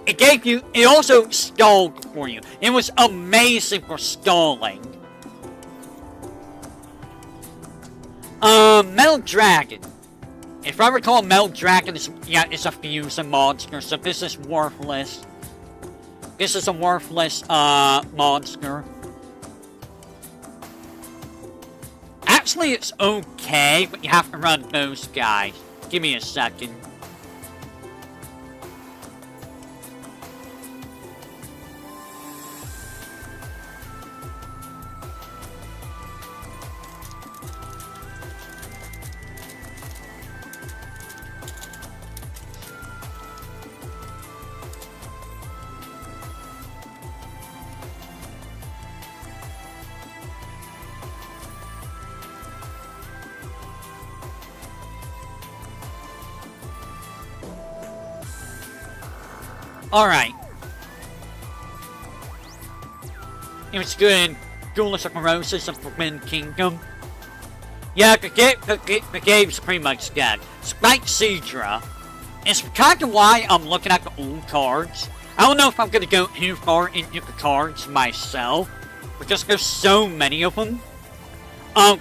It also stalled for you. It was amazing for stalling. Metal Dragon. If I recall, Metal Dragon is a fusion monster, so this is worthless. This is a worthless, monster. Actually, it's okay, but you have to run those guys. Give me a second. Alright. It was good. Duelist of Morosis of Forbidden Kingdom. Yeah, the game's pretty much dead. Spike Cedra. It's kind of why I'm looking at the old cards. I don't know if I'm going to go too far into the cards myself, because there's so many of them.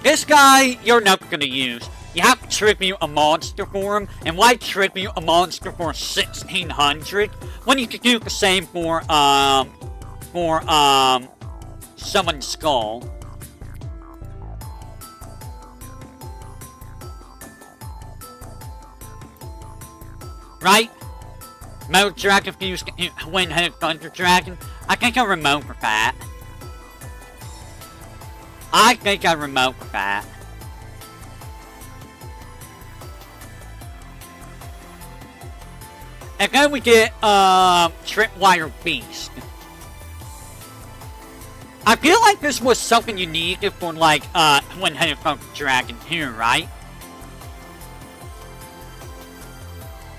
This guy, you're never going to use. You have to tribute a monster for him, and why tribute a monster for 1600 when you could do the same for Summoned Skull? Right? Metal Dragon fused Wind-Headed Thunder Dragon. I think I remember that. And then we get, Tripwire Beast. I feel like this was something you needed for, like, Wind-Headed Thunder Dragon here, right?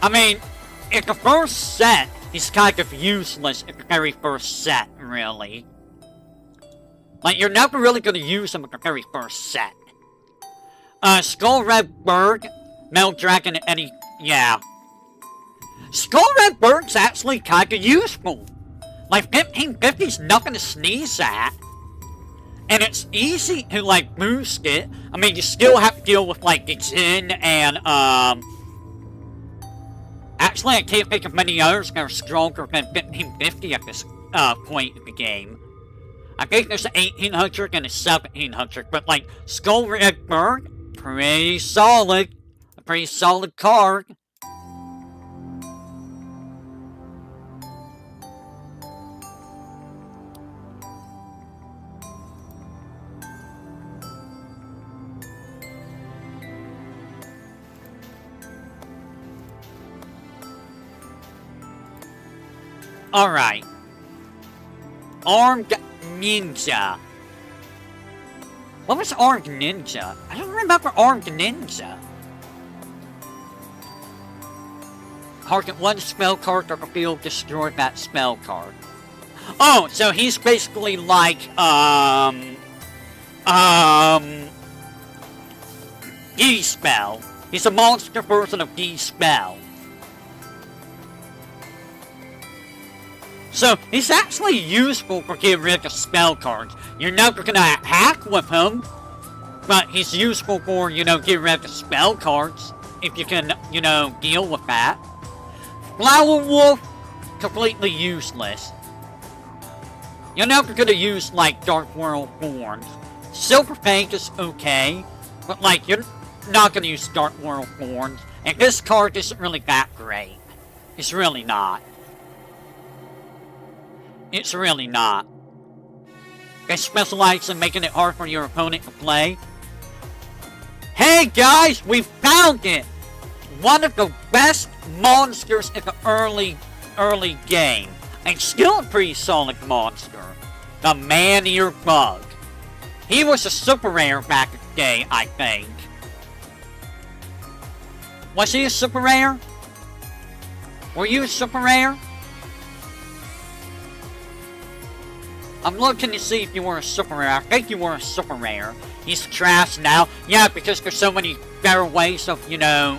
I mean, in the first set, he's kind of useless in the very first set, really. Like, you're never really gonna use him in the very first set. Skull Red Bird, Metal Dragon, and yeah. Skull Red Bird's actually kinda useful. Like, 1550's nothing to sneeze at. And it's easy to, like, boost it. I mean, you still have to deal with, like, the Jin and, Actually, I can't think of many others that are stronger than 1550 at this, point in the game. I think there's an 1800 and a 1700, but, like, Skull Red Bird, pretty solid. A pretty solid card. Alright. Armed Ninja. What was Armed Ninja? I don't remember Armed Ninja. Target one spell card on the field, destroy that spell card. Oh, so he's basically like, D-Spell. He's a monster version of D-Spell. So, he's actually useful for getting rid of spell cards. You're never gonna hack with him, but he's useful for, you know, getting rid of spell cards, if you can, you know, deal with that. Flower Wolf, completely useless. You're never gonna use, like, Dark World Thorns. Silver Fang is okay, but, like, you're not gonna use Dark World Thorns, and this card isn't really that great. It's really not. It's really not. They specialize in making it hard for your opponent to play. Hey guys, we found it! One of the best monsters in the early game. And still a pretty solid monster. The Man-Ear Bug. He was a super rare back in the day, I think. Was he a super rare? Were you a super rare? I'm looking to see if you were a super rare. I think you were a super rare. He's trash now. Yeah, because there's so many better ways of, you know,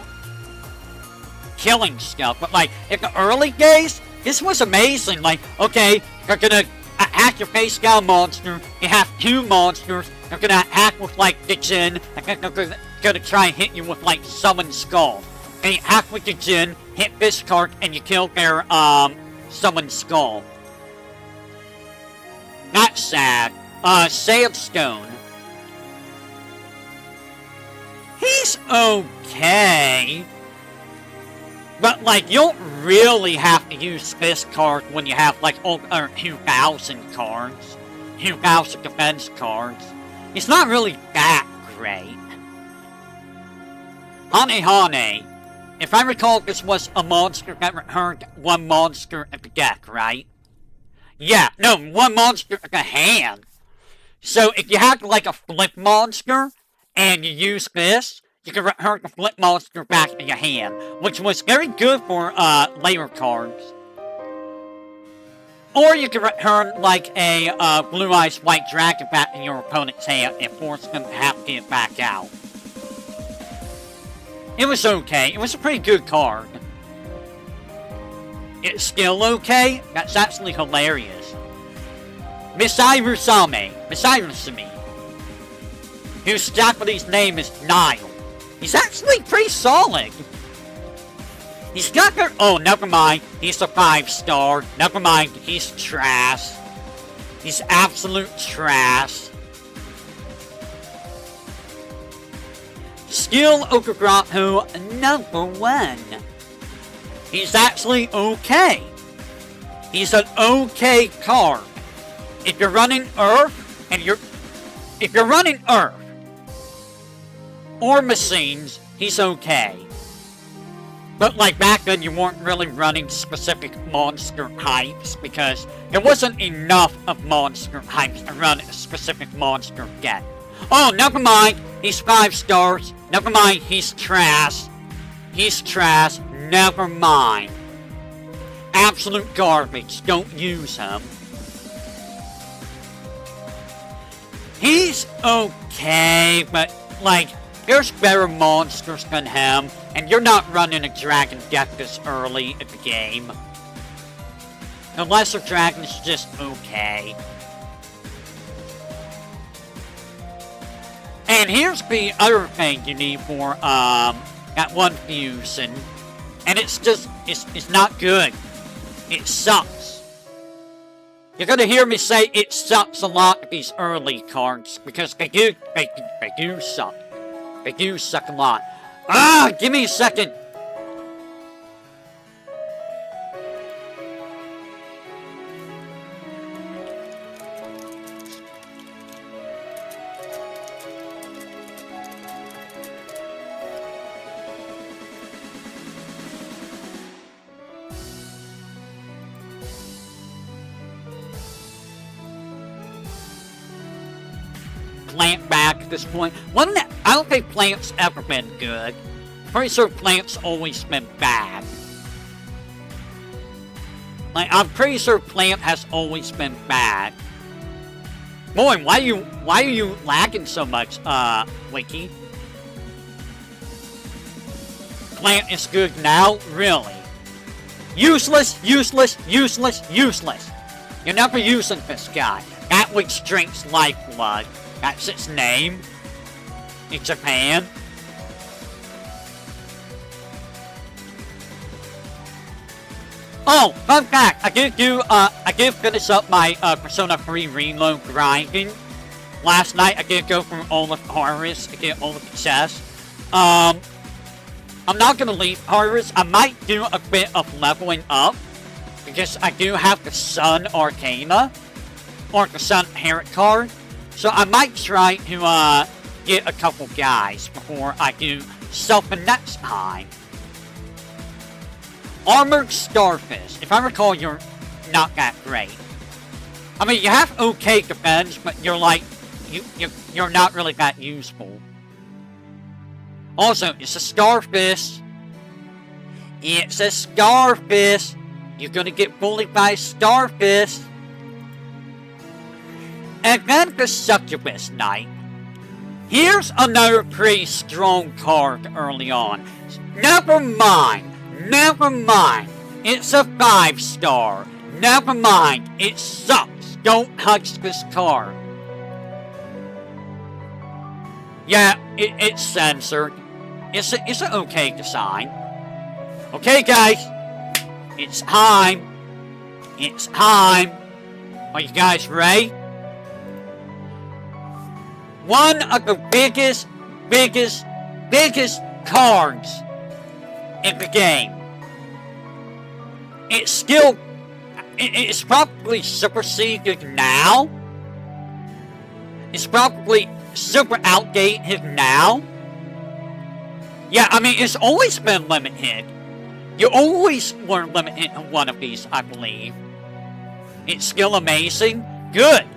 killing stuff. But, like, in the early days, this was amazing. Like, okay, you're gonna hack your face down monster. You have two monsters. They're gonna hack with, like, the Jin. And then they're gonna try and hit you with, like, Summon Skull. And you hack with the Jin, hit this card, and you kill their, Summon Skull. That's sad. Sandstone. He's okay. But, like, you don't really have to use this card when you have, like, over 2,000 cards. 2,000 defense cards. It's not really that great. Hane Hane. If I recall, this was a monster that returned one monster at the deck, right? Yeah, no, one monster at the hand. So if you have like a flip monster and you use this, you can return the flip monster back in your hand, which was very good for layer cards. Or you can return like a Blue Eyes White Dragon back in your opponent's hand and force them to have to get it back out. It was okay. It was a pretty good card. It's still okay? That's actually hilarious. Misai Rusame, whose Japanese name is Nile. He's actually pretty solid. He's got their... Oh, never mind. He's a 5-star. Never mind. He's trash. He's absolute trash. Skill Okagrato #1. He's actually okay. He's an okay card. If you're running Earth, and if you're running Earth or machines, he's okay. But like back then, you weren't really running specific monster hypes because there wasn't enough of monster hypes to run a specific monster deck. Oh, never mind. He's 5 stars. Never mind. He's trash. He's trash. Never mind. Absolute garbage. Don't use him. He's okay, but, like, there's better monsters than him, and you're not running a dragon deck this early in the game. The Lesser Dragon is just okay. And here's the other thing you need for that one fusion. And it's just, it's not good. It sucks. You're gonna hear me say it sucks a lot with these early cards, because they do suck. They do suck a lot. Ah, give me a second. Plant back at this point. I don't think Plant's ever been good. Pretty sure Plant's always been bad. Like, I'm pretty sure Plant has always been bad. Boy, why are you lagging so much, Wiki? Plant is good now? Really? Useless, useless, useless, useless. You're never using this guy. That which drinks lifeblood. That's its name. In Japan. Oh, fun fact, I did finish up my Persona 3 reload grinding. Last night I did go through all of Horus to get all of the chests. I'm not gonna leave Horus. I might do a bit of leveling up, because I do have the Sun Arcana, or the Sun Inherit card. So I might try to get a couple guys before I do something next time. Armored Starfish. If I recall, you're not that great. I mean, you have okay defense, but you're like, you're not really that useful. Also, it's a starfish. It's a starfish. You're gonna get bullied by a starfish. And then the Succubus Knight. Here's another pretty strong card early on. Never mind. Never mind. It's a 5-star. Never mind. It sucks. Don't touch this card. Yeah, it's censored. It's an okay design. Okay, guys. It's time. It's time. Are you guys ready? One of the biggest cards in the game. It's probably superseded now. It's probably super outdated now. Yeah, I mean, it's always been limited. You always were limited to one of these, I believe. It's still amazing. Good.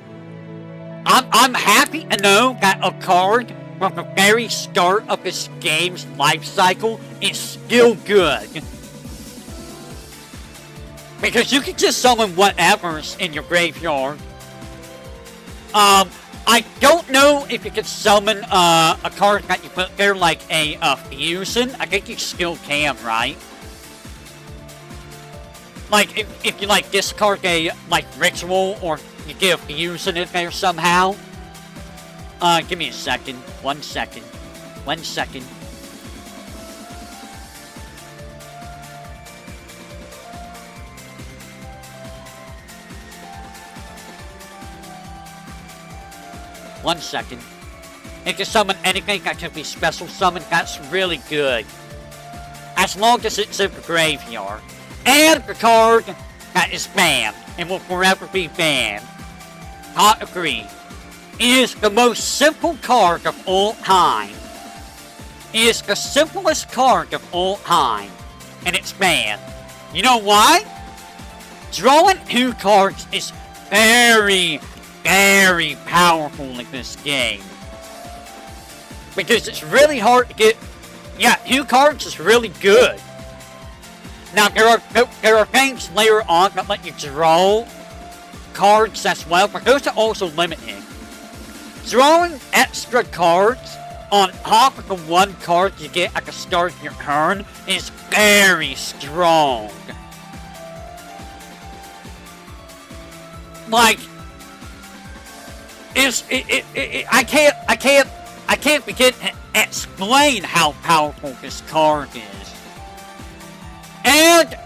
I'm happy to know that a card from the very start of this game's life cycle is still good. Because you can just summon whatever's in your graveyard. I don't know if you can summon a card that you put there like a fusion. I think you still can, right? Like, if you like discard a like ritual, or you get a fusion in there somehow. Give me a second. 1 second. 1 second. One second. If you summon anything that can be special summoned, that's really good. As long as it's in the graveyard. And the card that is banned and will forever be banned. Hot agree. It is the most simple card of all time. It is the simplest card of all time. And it's banned. You know why? Drawing 2 cards is very powerful in this game. Because it's really hard to get... Yeah, 2 cards is really good. Now, there are things later on that let you draw cards as well, but those are also limited. Drawing extra cards on top of the 1 card you get at the start of your turn is very strong. like, I can't begin to explain how powerful this card is. And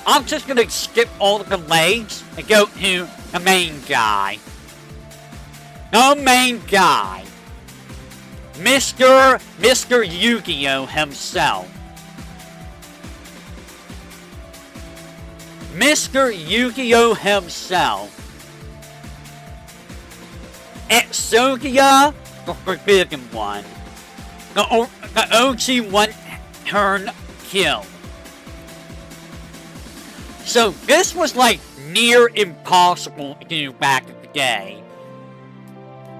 I'm just gonna skip all of the legs and go to the main guy. The main guy. Mr. Yugioh himself. Mr. Yugioh himself. Exodia, the Forbidden One. The OG one-turn kill. So this was like near impossible to do back in the day.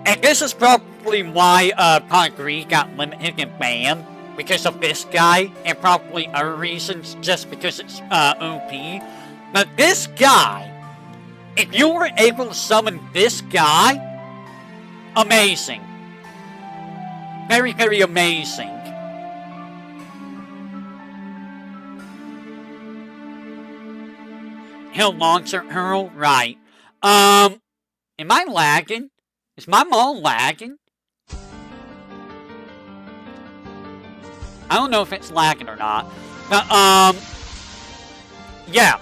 And this is probably why Concrete got limited and banned. Because of this guy, and probably other reasons, just because it's OP. But this guy, if you were able to summon this guy, amazing. Very, very amazing. He'll launch her hurl? Right. Am I lagging? Is my mall lagging? I don't know if it's lagging or not. But, yeah.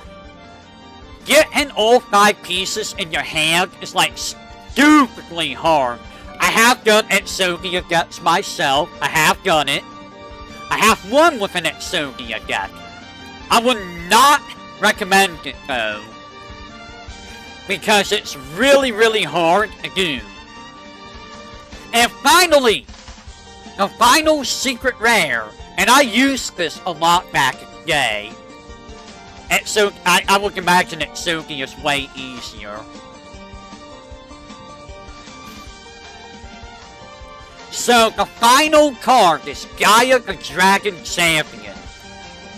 Getting all 5 pieces in your hand is like stupidly hard. I have done Exodia decks myself. I have done it. I have won with an Exodia deck. I would not recommend it though. Because it's really, really hard to do. And finally, the final secret rare. And I used this a lot back in the day. And so I would imagine Exodia is way easier. So the final card is Gaia the Dragon Champion.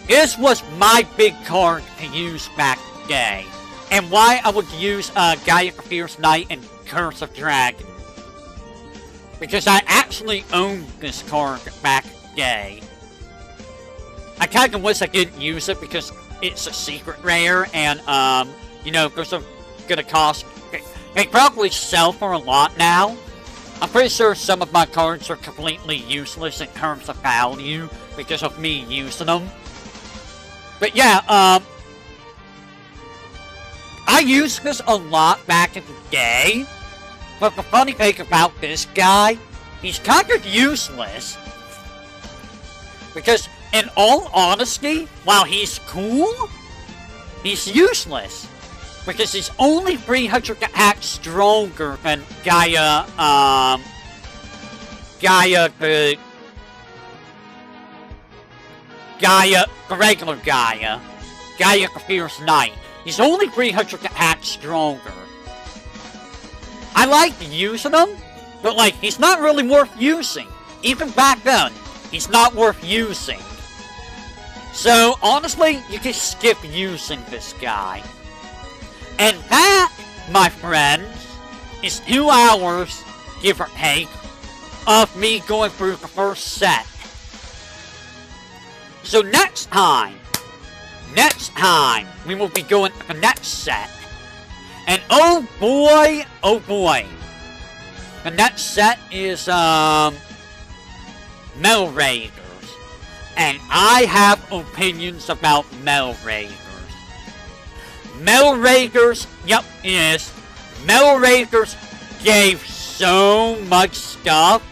This was my big card to use back in the day. And why I would use Gaia the Fierce Knight and Curse of Dragon. Because I actually owned this card back in the day. I kind of wish I didn't use it because it's a secret rare and, you know, because of gonna cost... They probably sell for a lot now. I'm pretty sure some of my cards are completely useless in terms of value because of me using them. But yeah, I used this a lot back in the day. But the funny thing about this guy, he's kind of useless. Because, in all honesty, while he's cool, he's useless. Because he's only 300 attack stronger than Gaia, the regular Gaia. Gaia the Fierce Knight. He's only 300 attack stronger. I liked using him, but like, he's not really worth using. Even back then, he's not worth using. So, honestly, you can skip using this guy. And that, my friends, is 2 hours, give or take, of me going through the first set. So next time, we will be going to the next set. And oh boy, the next set is, Metal Raiders. And I have opinions about Metal Raiders. Metal Raiders, yep, it is. Metal Raiders gave so much stuff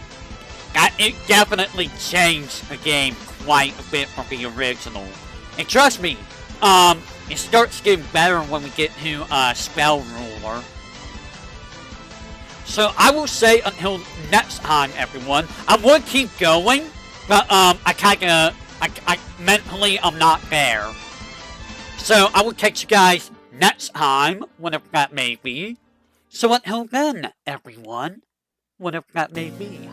that it definitely changed the game quite a bit from the original. And trust me, it starts getting better when we get to Spell Ruler. So I will say until next time, everyone. I would keep going, but I mentally I'm not there. So I will catch you guys next time, whenever that may be. So until then, everyone, whenever that may be.